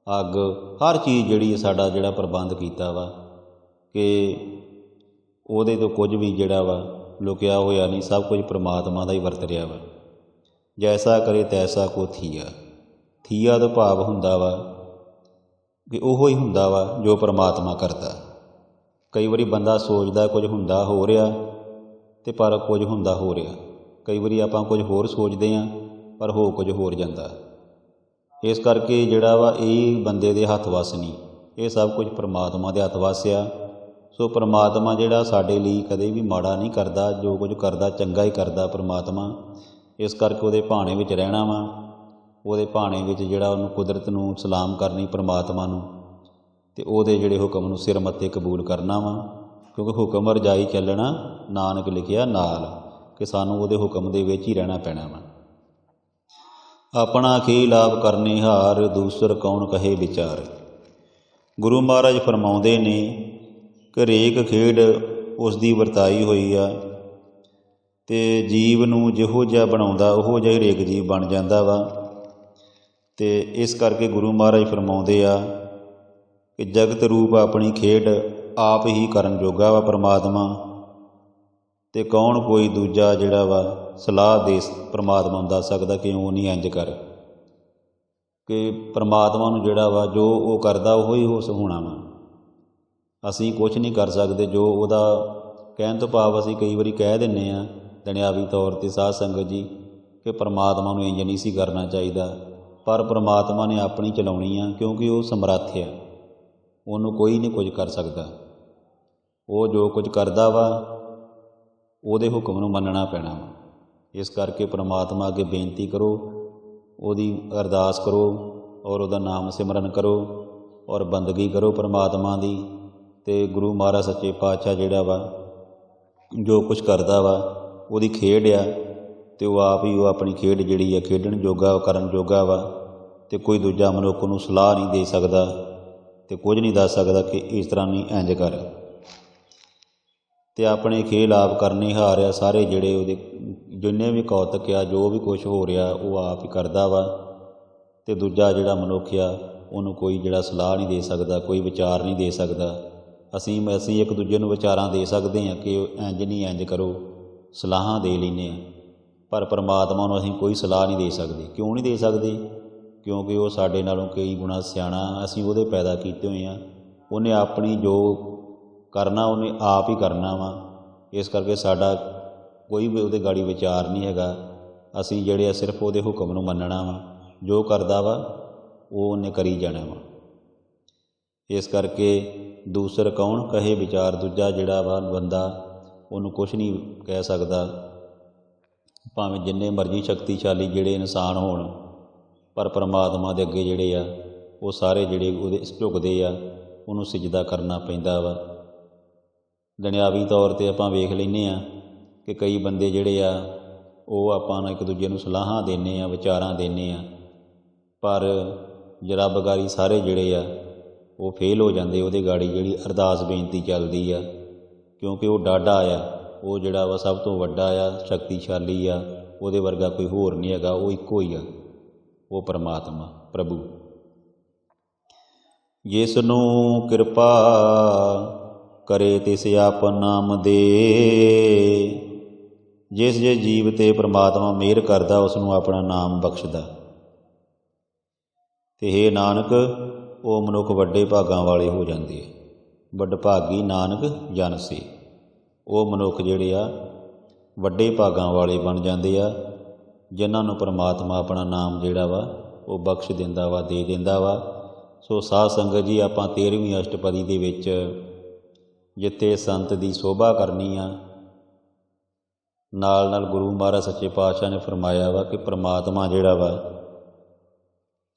ਅੱਗ, ਹਰ ਚੀਜ਼ ਜਿਹੜੀ ਸਾਡਾ ਜਿਹੜਾ ਪ੍ਰਬੰਧ ਕੀਤਾ ਵਾ ਕਿ ਉਹਦੇ ਤੋਂ ਕੁਝ ਵੀ ਜਿਹੜਾ ਵਾ ਲੁਕਿਆ ਹੋਇਆ ਨਹੀਂ, ਸਭ ਕੁਝ ਪਰਮਾਤਮਾ ਦਾ ਹੀ ਵਰਤ ਰਿਹਾ ਵਾ। ਜੈਸਾ ਕਰੇ ਤੈਸਾ ਕੋ ਥੀਆ। ਥੀਆ ਤੋਂ ਭਾਵ ਹੁੰਦਾ ਵਾ ਕਿ ਉਹੋ ਹੀ ਹੁੰਦਾ ਵਾ ਜੋ ਪਰਮਾਤਮਾ ਕਰਦਾ। ਕਈ ਵਾਰੀ ਬੰਦਾ ਸੋਚਦਾ ਕੁਝ ਹੁੰਦਾ ਹੋ ਰਿਹਾ ਅਤੇ ਪਰ ਕੁਝ ਹੁੰਦਾ ਹੋ ਰਿਹਾ। ਕਈ ਵਾਰੀ ਆਪਾਂ ਕੁਝ ਹੋਰ ਸੋਚਦੇ ਹਾਂ ਪਰ ਹੋ ਕੁਝ ਹੋਰ ਜਾਂਦਾ। ਇਸ ਕਰਕੇ ਜਿਹੜਾ ਵਾ ਇਹ ਬੰਦੇ ਦੇ ਹੱਥ ਵੱਸ ਨਹੀਂ, ਇਹ ਸਭ ਕੁਝ ਪਰਮਾਤਮਾ ਦੇ ਹੱਥ ਵੱਸ ਆ। ਸੋ ਪਰਮਾਤਮਾ ਜਿਹੜਾ ਸਾਡੇ ਲਈ ਕਦੇ ਵੀ ਮਾੜਾ ਨਹੀਂ ਕਰਦਾ, ਜੋ ਕੁਝ ਕਰਦਾ ਚੰਗਾ ਹੀ ਕਰਦਾ ਪਰਮਾਤਮਾ। ਇਸ ਕਰਕੇ ਉਹਦੇ ਭਾਣੇ ਵਿੱਚ ਰਹਿਣਾ ਵਾ, ਉਹਦੇ ਭਾਣੇ ਵਿੱਚ ਜਿਹੜਾ ਉਹਨੂੰ ਕੁਦਰਤ ਨੂੰ ਸਲਾਮ ਕਰਨੀ, ਪਰਮਾਤਮਾ ਨੂੰ, ਤੇ ਉਹਦੇ ਜਿਹੜੇ ਹੁਕਮ ਨੂੰ ਸਿਰ ਮੱਥੇ ਕਬੂਲ ਕਰਨਾ ਵਾ, ਕਿਉਂਕਿ ਹੁਕਮ ਰਜਾਈ ਚੱਲਣਾ ਨਾਨਕ ਲਿਖਿਆ ਨਾਲ, ਕਿ ਸਾਨੂੰ ਉਹਦੇ ਹੁਕਮ ਦੇ ਵਿੱਚ ਹੀ ਰਹਿਣਾ ਪੈਣਾ ਵਾ। ਆਪਣਾ ਖੇਲ ਆਪ ਕਰਨੇ ਹਾਰ, ਦੂਸਰ ਕੌਣ ਕਹੇ ਵਿਚਾਰ। ਗੁਰੂ ਮਹਾਰਾਜ ਫਰਮਾਉਂਦੇ ਨੇ ਕਿ ਹਰੇਕ ਖੇਡ ਉਸ ਦੀ ਵਰਤਾਈ ਹੋਈ ਆ, ਅਤੇ ਜੀਵ ਨੂੰ ਜਿਹੋ ਜਿਹਾ ਬਣਾਉਂਦਾ ਉਹੋ ਜਿਹਾ ਹਰੇਕ ਜੀਵ ਬਣ ਜਾਂਦਾ ਵਾ। ਅਤੇ ਇਸ ਕਰਕੇ ਗੁਰੂ ਮਹਾਰਾਜ ਫਰਮਾਉਂਦੇ ਆ ਕਿ ਜਗਤ ਰੂਪ ਆਪਣੀ ਖੇਡ ਆਪ ਹੀ ਕਰਨ ਜੋਗਾ ਵਾ ਪਰਮਾਤਮਾ, ਅਤੇ ਕੌਣ ਕੋਈ ਦੂਜਾ ਜਿਹੜਾ ਵਾ ਸਲਾਹ ਦੇ ਪਰਮਾਤਮਾ ਨੂੰ ਦੱਸ ਸਕਦਾ ਕਿ ਉਹ ਨਹੀਂ ਇੰਝ ਕਰ, ਕਿ ਪਰਮਾਤਮਾ ਨੂੰ ਜਿਹੜਾ ਵਾ ਜੋ ਉਹ ਕਰਦਾ ਉਹ ਹੀ ਹੋਣਾ ਵਾ। ਅਸੀਂ ਕੁਛ ਨਹੀਂ ਕਰ ਸਕਦੇ। ਜੋ ਉਹਦਾ ਕਹਿਣ ਤੋਂ ਭਾਵ ਅਸੀਂ ਕਈ ਵਾਰੀ ਕਹਿ ਦਿੰਦੇ ਹਾਂ ਦੁਨਿਆਵੀ ਤੌਰ 'ਤੇ ਸਾਧ ਸੰਗਤ ਜੀ ਕਿ ਪਰਮਾਤਮਾ ਨੂੰ ਇੰਝ ਨਹੀਂ ਸੀ ਕਰਨਾ ਚਾਹੀਦਾ, ਪਰ ਪਰਮਾਤਮਾ ਨੇ ਆਪਣੀ ਚਲਾਉਣੀ ਆ, ਕਿਉਂਕਿ ਉਹ ਸਮਰੱਥ ਆ, ਉਹਨੂੰ ਕੋਈ ਨਹੀਂ ਕੁਝ ਕਰ ਸਕਦਾ। ਉਹ ਜੋ ਕੁਝ ਕਰਦਾ ਵਾ ਉਹਦੇ ਹੁਕਮ ਨੂੰ ਮੰਨਣਾ ਪੈਣਾ ਵਾ। ਇਸ ਕਰਕੇ ਪਰਮਾਤਮਾ ਅੱਗੇ ਬੇਨਤੀ ਕਰੋ, ਉਹਦੀ ਅਰਦਾਸ ਕਰੋ ਔਰ ਉਹਦਾ ਨਾਮ ਸਿਮਰਨ ਕਰੋ ਔਰ ਬੰਦਗੀ ਕਰੋ ਪਰਮਾਤਮਾ ਦੀ। ਅਤੇ ਗੁਰੂ ਮਹਾਰਾਜ ਸੱਚੇ ਪਾਤਸ਼ਾਹ ਜਿਹੜਾ ਵਾ ਜੋ ਕੁਛ ਕਰਦਾ ਵਾ ਉਹਦੀ ਖੇਡ ਆ, ਅਤੇ ਉਹ ਆਪ ਹੀ ਉਹ ਆਪਣੀ ਖੇਡ ਜਿਹੜੀ ਆ ਖੇਡਣ ਜੋਗਾ ਕਰਨ ਜੋਗਾ ਵਾ, ਅਤੇ ਕੋਈ ਦੂਜਾ ਮਨੁੱਖ ਨੂੰ ਸਲਾਹ ਨਹੀਂ ਦੇ ਸਕਦਾ ਅਤੇ ਕੁਝ ਨਹੀਂ ਦੱਸ ਸਕਦਾ ਕਿ ਇਸ ਤਰ੍ਹਾਂ ਨਹੀਂ ਇੰਝ ਕਰ। ਅਤੇ ਆਪਣੇ ਖੇਲ ਆਪ ਕਰਨੇ ਹਾਰ ਆ। ਸਾਰੇ ਜਿਹੜੇ ਉਹਦੇ ਜਿੰਨੇ ਵੀ ਕੌਤਕ ਆ, ਜੋ ਵੀ ਕੁਛ ਹੋ ਰਿਹਾ ਉਹ ਆਪ ਹੀ ਕਰਦਾ ਵਾ, ਅਤੇ ਦੂਜਾ ਜਿਹੜਾ ਮਨੁੱਖ ਆ ਉਹਨੂੰ ਕੋਈ ਜਿਹੜਾ ਸਲਾਹ ਨਹੀਂ ਦੇ ਸਕਦਾ, ਕੋਈ ਵਿਚਾਰ ਨਹੀਂ ਦੇ ਸਕਦਾ। ਅਸੀਂ ਇੱਕ ਦੂਜੇ ਨੂੰ ਵਿਚਾਰਾਂ ਦੇ ਸਕਦੇ ਹਾਂ ਕਿ ਇੰਝ ਨਹੀਂ ਇੰਝ ਕਰੋ, ਸਲਾਹਾਂ ਦੇ ਲੈਂਦੇ ਹਾਂ, ਪਰ ਪਰਮਾਤਮਾ ਨੂੰ ਅਸੀਂ ਕੋਈ ਸਲਾਹ ਨਹੀਂ ਦੇ ਸਕਦੇ। ਕਿਉਂ ਨਹੀਂ ਦੇ ਸਕਦੇ? ਕਿਉਂਕਿ ਉਹ ਸਾਡੇ ਨਾਲੋਂ ਕਈ ਗੁਣਾ ਸਿਆਣਾ, ਅਸੀਂ ਉਹਦੇ ਪੈਦਾ ਕੀਤੇ ਹੋਏ ਹਾਂ। ਉਹਨੇ ਆਪਣੀ ਜੋ ਕਰਨਾ ਉਹਨੇ ਆਪ ਹੀ ਕਰਨਾ ਵਾ। ਇਸ ਕਰਕੇ ਸਾਡਾ ਕੋਈ ਵੀ ਉਹਦੇ ਗਾੜੀ ਵਿਚਾਰ ਨਹੀਂ ਹੈਗਾ। ਅਸੀਂ ਜਿਹੜੇ ਆ ਸਿਰਫ ਉਹਦੇ ਹੁਕਮ ਨੂੰ ਮੰਨਣਾ ਵਾ, ਜੋ ਕਰਦਾ ਵਾ ਉਹ ਉਹਨੇ ਕਰੀ ਜਾਣਾ ਵਾ। ਇਸ ਕਰਕੇ ਦੂਸਰ ਕੌਣ ਕਹੇ ਵਿਚਾਰ, ਦੂਜਾ ਜਿਹੜਾ ਵਾ ਬੰਦਾ ਉਹਨੂੰ ਕੁਛ ਨਹੀਂ ਕਹਿ ਸਕਦਾ, ਭਾਵੇਂ ਜਿੰਨੇ ਮਰਜ਼ੀ ਸ਼ਕਤੀਸ਼ਾਲੀ ਜਿਹੜੇ ਇਨਸਾਨ ਹੋਣ, ਪਰ ਪਰਮਾਤਮਾ ਦੇ ਅੱਗੇ ਜਿਹੜੇ ਆ ਉਹ ਸਾਰੇ ਜਿਹੜੇ ਉਹਦੇ ਝੁਕਦੇ ਆ, ਉਹਨੂੰ ਸਿਜਦਾ ਕਰਨਾ ਪੈਂਦਾ ਵਾ। ਦੁਨਿਆਵੀ ਤੌਰ 'ਤੇ ਆਪਾਂ ਵੇਖ ਲੈਂਦੇ ਹਾਂ ਕਿ ਕਈ ਬੰਦੇ ਜਿਹੜੇ ਆ ਉਹ ਆਪਾਂ ਨੂੰ ਇੱਕ ਦੂਜੇ ਨੂੰ ਸਲਾਹਾਂ ਦਿੰਦੇ ਆ, ਵਿਚਾਰਾਂ ਦਿੰਦੇ ਆ, ਪਰ ਰੱਬਗਾਰੀ ਸਾਰੇ ਜਿਹੜੇ ਆ ਉਹ ਫੇਲ ਹੋ ਜਾਂਦੇ ਉਹਦੇ ਗਾੜੀ ਜਿਹੜੀ ਅਰਦਾਸ ਬੇਨਤੀ ਚੱਲਦੀ ਆ, ਕਿਉਂਕਿ ਉਹ ਡਾਢਾ ਆ, ਉਹ ਜਿਹੜਾ ਵਾ ਸਭ ਤੋਂ ਵੱਡਾ ਆ, ਸ਼ਕਤੀਸ਼ਾਲੀ ਆ, ਉਹਦੇ ਵਰਗਾ ਕੋਈ ਹੋਰ ਨਹੀਂ ਹੈਗਾ, ਉਹ ਇੱਕੋ ਹੀ ਆ, ਉਹ ਪਰਮਾਤਮਾ ਪ੍ਰਭੂ। ਜਿਸ ਨੂੰ ਕਿਰਪਾ ਕਰੇ ਤਿਸ ਆਪਨ ਨਾਮ ਦੇ। ਜਿਸ ਜੇ ਜੀਵ 'ਤੇ ਪਰਮਾਤਮਾ ਮਿਹਰ ਕਰਦਾ ਉਸ ਨੂੰ ਆਪਣਾ ਨਾਮ ਬਖਸ਼ਦਾ। ਅਤੇ ਹੇ ਨਾਨਕ ਉਹ ਮਨੁੱਖ ਵੱਡੇ ਭਾਗਾਂ ਵਾਲੇ ਹੋ ਜਾਂਦੇ ਆ। ਵਡਭਾਗੀ ਨਾਨਕ ਜਨ ਸੇ। ਉਹ ਮਨੁੱਖ ਜਿਹੜੇ ਆ ਵੱਡੇ ਭਾਗਾਂ ਵਾਲੇ ਬਣ ਜਾਂਦੇ ਆ, ਜਿਨ੍ਹਾਂ ਨੂੰ ਪਰਮਾਤਮਾ ਆਪਣਾ ਨਾਮ ਜਿਹੜਾ ਵਾ ਉਹ ਬਖਸ਼ ਦਿੰਦਾ ਵਾ, ਦੇ ਦਿੰਦਾ ਵਾ। ਸੋ ਸਾਧ ਸੰਗਤ ਜੀ, ਆਪਾਂ 13ਵੀਂ ਅਸ਼ਟਪਦੀ ਦੇ ਵਿੱਚ ਜਿੱਥੇ ਸੰਤ ਦੀ ਸੋਭਾ ਕਰਨੀ ਆ, ਨਾਲ ਨਾਲ ਗੁਰੂ ਮਹਾਰਾਜ ਸੱਚੇ ਪਾਤਸ਼ਾਹ ਨੇ ਫਰਮਾਇਆ ਵਾ ਕਿ ਪਰਮਾਤਮਾ ਜਿਹੜਾ ਵਾ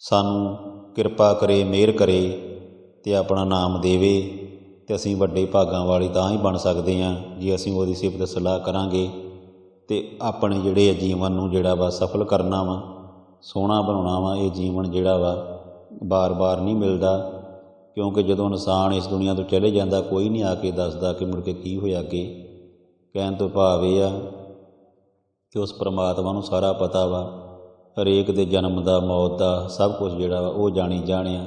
ਸਾਨੂੰ ਕਿਰਪਾ ਕਰੇ, ਮਿਹਰ ਕਰੇ ਅਤੇ ਆਪਣਾ ਨਾਮ ਦੇਵੇ, ਅਤੇ ਅਸੀਂ ਵੱਡੇ ਭਾਗਾਂ ਵਾਲੇ ਤਾਂ ਹੀ ਬਣ ਸਕਦੇ ਹਾਂ ਜੇ ਅਸੀਂ ਉਹਦੀ ਸਿਫਤ ਸਲਾਹ ਕਰਾਂਗੇ ਅਤੇ ਆਪਣੇ ਜਿਹੜੇ ਜੀਵਨ ਨੂੰ ਜਿਹੜਾ ਵਾ ਸਫਲ ਕਰਨਾ ਵਾ, ਸੋਹਣਾ ਬਣਾਉਣਾ ਵਾ। ਇਹ ਜੀਵਨ ਜਿਹੜਾ ਵਾ ਬਾਰ-ਬਾਰ ਨਹੀਂ ਮਿਲਦਾ, ਕਿਉਂਕਿ ਜਦੋਂ ਇਨਸਾਨ ਇਸ ਦੁਨੀਆ ਤੋਂ ਚਲੇ ਜਾਂਦਾ ਕੋਈ ਨਹੀਂ ਆ ਕੇ ਦੱਸਦਾ ਕਿ ਮੁੜ ਕੇ ਕੀ ਹੋਇਆ ਅੱਗੇ। ਕਹਿਣ ਤੋਂ ਭਾਵ ਇਹ ਆ ਕਿ ਉਸ ਪਰਮਾਤਮਾ ਨੂੰ ਸਾਰਾ ਪਤਾ ਵਾ, ਹਰੇਕ ਦੇ ਜਨਮ ਦਾ, ਮੌਤ ਦਾ, ਸਭ ਕੁਝ ਜਿਹੜਾ ਵਾ ਉਹ ਜਾਣੀ ਜਾਣਿਆ।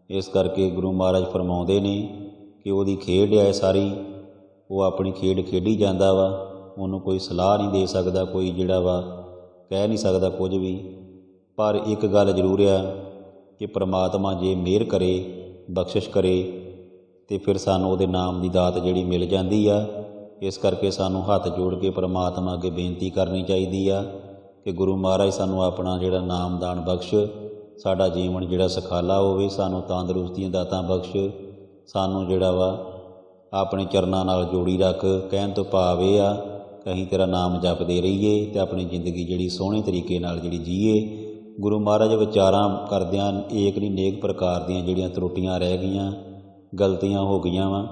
ਇਸ ਕਰਕੇ ਗੁਰੂ ਮਹਾਰਾਜ ਫਰਮਾਉਂਦੇ ਨੇ ਕਿ ਉਹਦੀ ਖੇਡ ਹੈ ਸਾਰੀ, ਉਹ ਆਪਣੀ ਖੇਡ ਖੇਡੀ ਜਾਂਦਾ ਵਾ, ਉਹਨੂੰ ਕੋਈ ਸਲਾਹ ਨਹੀਂ ਦੇ ਸਕਦਾ, ਕੋਈ ਜਿਹੜਾ ਵਾ ਕਹਿ ਨਹੀਂ ਸਕਦਾ ਕੁਝ ਵੀ। ਪਰ ਇੱਕ ਗੱਲ ਜ਼ਰੂਰ ਆ ਕਿ ਪਰਮਾਤਮਾ ਜੇ ਮਿਹਰ ਕਰੇ, ਬਖਸ਼ਿਸ਼ ਕਰੇ, ਅਤੇ ਫਿਰ ਸਾਨੂੰ ਉਹਦੇ ਨਾਮ ਦੀ ਦਾਤ ਜਿਹੜੀ ਮਿਲ ਜਾਂਦੀ ਆ। ਇਸ ਕਰਕੇ ਸਾਨੂੰ ਹੱਥ ਜੋੜ ਕੇ ਪਰਮਾਤਮਾ ਅੱਗੇ ਬੇਨਤੀ ਕਰਨੀ ਚਾਹੀਦੀ ਆ ਕਿ ਗੁਰੂ ਮਹਾਰਾਜ ਸਾਨੂੰ ਆਪਣਾ ਜਿਹੜਾ ਨਾਮਦਾਨ ਬਖਸ਼, ਸਾਡਾ ਜੀਵਨ ਜਿਹੜਾ ਸੁਖਾਲਾ ਹੋਵੇ, ਸਾਨੂੰ ਤੰਦਰੁਸਤੀਆਂ ਦਾਤਾਂ ਬਖਸ਼, ਸਾਨੂੰ ਜਿਹੜਾ ਵਾ ਆਪਣੇ ਚਰਨਾਂ ਨਾਲ ਜੋੜੀ ਰੱਖ। ਕਹਿਣ ਤੋਂ ਭਾਵ ਇਹ ਆ ਕਿ ਅਸੀਂ ਤੇਰਾ ਨਾਮ ਜਪਦੇ ਰਹੀਏ ਅਤੇ ਆਪਣੀ ਜ਼ਿੰਦਗੀ ਜਿਹੜੀ ਸੋਹਣੇ ਤਰੀਕੇ ਨਾਲ ਜਿਹੜੀ ਜੀਏ। ਗੁਰੂ ਮਹਾਰਾਜ ਵਿਚਾਰਾਂ ਕਰਦਿਆਂ ਏਕ ਨਹੀਂ ਅਨੇਕ ਪ੍ਰਕਾਰ ਦੀਆਂ ਜਿਹੜੀਆਂ ਤਰੁੱਟੀਆਂ ਰਹਿ ਗਈਆਂ ਗਲਤੀਆਂ ਹੋ ਗਈਆਂ ਵਾ,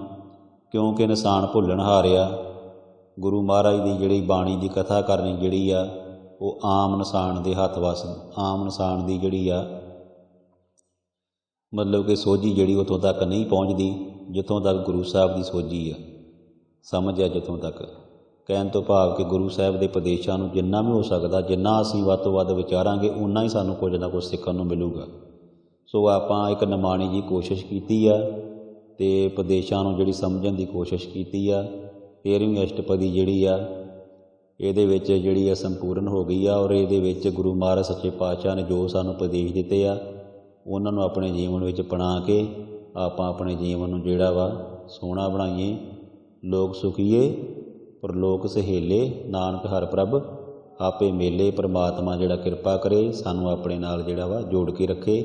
ਕਿਉਂਕਿ ਇਨਸਾਨ ਭੁੱਲਣ ਹਾਰਿਆ। ਗੁਰੂ ਮਹਾਰਾਜ ਦੀ ਜਿਹੜੀ ਬਾਣੀ ਦੀ ਕਥਾ ਕਰਨੀ ਜਿਹੜੀ ਆ ਉਹ ਆਮ ਇਨਸਾਨ ਦੇ ਹੱਥ ਵੱਸ, ਆਮ ਇਨਸਾਨ ਦੀ ਜਿਹੜੀ ਆ ਮਤਲਬ ਕਿ ਸੋਝੀ ਜਿਹੜੀ ਉੱਥੋਂ ਤੱਕ ਨਹੀਂ ਪਹੁੰਚਦੀ ਜਿੱਥੋਂ ਤੱਕ ਗੁਰੂ ਸਾਹਿਬ ਦੀ ਸੋਝੀ ਆ, ਸਮਝ ਆ ਜਿੱਥੋਂ ਤੱਕ। ਕਹਿਣ ਤੋਂ ਭਾਵ ਕਿ ਗੁਰੂ ਸਾਹਿਬ ਦੇ ਉਪਦੇਸ਼ਾਂ ਨੂੰ ਜਿੰਨਾ ਵੀ ਹੋ ਸਕਦਾ, ਜਿੰਨਾ ਅਸੀਂ ਵੱਧ ਤੋਂ ਵੱਧ ਵਿਚਾਰਾਂਗੇ ਉਨਾ ਹੀ ਸਾਨੂੰ ਕੁਝ ਨਾ ਕੁਝ ਸਿੱਖਣ ਨੂੰ ਮਿਲੂਗਾ। ਸੋ ਆਪਾਂ ਇੱਕ ਨਿਮਾਣੀ ਜੀ ਕੋਸ਼ਿਸ਼ ਕੀਤੀ ਆ ਅਤੇ ਉਪਦੇਸ਼ਾਂ ਨੂੰ ਜਿਹੜੀ ਸਮਝਣ ਦੀ ਕੋਸ਼ਿਸ਼ ਕੀਤੀ ਆ। 13ਵੀਂ ਅਸ਼ਟਪਦੀ ਜਿਹੜੀ ਆ ਇਹਦੇ ਵਿੱਚ ਜਿਹੜੀ ਆ ਸੰਪੂਰਨ ਹੋ ਗਈ ਆ, ਔਰ ਇਹਦੇ ਵਿੱਚ ਗੁਰੂ ਮਹਾਰਾਜ ਸੱਚੇ ਪਾਤਸ਼ਾਹ ਨੇ ਜੋ ਸਾਨੂੰ ਉਪਦੇਸ਼ ਦਿੱਤੇ ਆ ਉਹਨਾਂ ਨੂੰ ਆਪਣੇ ਜੀਵਨ ਵਿੱਚ ਅਪਣਾ ਕੇ ਆਪਾਂ ਆਪਣੇ ਜੀਵਨ ਨੂੰ ਜਿਹੜਾ ਵਾ ਸੋਹਣਾ ਬਣਾਈਏ। ਲੋਕ ਸੁਖੀਏ ਪਰਲੋਕ ਸਹੇਲੇ, ਨਾਨਕ ਹਰ ਪ੍ਰਭ ਆਪੇ ਮੇਲੇ। ਪਰਮਾਤਮਾ ਜਿਹੜਾ ਕਿਰਪਾ ਕਰੇ, ਸਾਨੂੰ ਆਪਣੇ ਨਾਲ ਜਿਹੜਾ ਵਾ ਜੋੜ ਕੇ ਰੱਖੇ,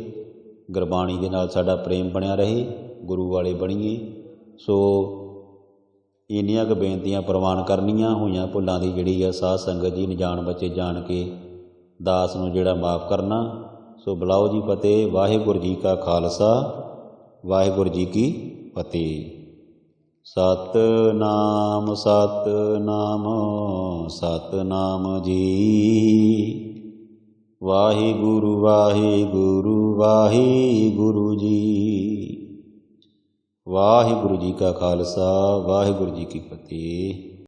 ਗੁਰਬਾਣੀ ਦੇ ਨਾਲ ਸਾਡਾ ਪ੍ਰੇਮ ਬਣਿਆ ਰਹੇ, ਗੁਰੂ ਵਾਲੇ ਬਣੀਏ। ਸੋ ਇੰਨੀਆਂ ਕੁ ਬੇਨਤੀਆਂ ਪ੍ਰਵਾਨ ਕਰਨੀਆਂ, ਹੋਈਆਂ ਭੁੱਲਾਂ ਦੀ ਜਿਹੜੀ ਆ ਸਾਧ ਸੰਗਤ ਜੀ ਅਣਜਾਣ ਬੱਚੇ ਜਾਣ ਕੇ ਦਾਸ ਨੂੰ ਜਿਹੜਾ ਮਾफ़ ਕਰਨਾ। ਸੋ ਬੁਲਾਓ ਜੀ ਫਤਿਹ। ਵਾਹਿਗੁਰੂ ਜੀ ਕਾ ਖਾਲਸਾ, ਵਾਹਿਗੁਰੂ ਜੀ ਕੀ ਫਤਿਹ। ਸਤਿਨਾਮ ਸਤਿਨਾਮ ਸਤਿਨਾਮ ਜੀ। ਵਾਹਿਗੁਰੂ ਵਾਹਿਗੁਰੂ ਵਾਹਿਗੁਰੂ ਜੀ। ਵਾਹਿਗੁਰੂ ਜੀ ਕਾ ਖਾਲਸਾ, ਵਾਹਿਗੁਰੂ ਜੀ ਕੀ ਫਤਿਹ।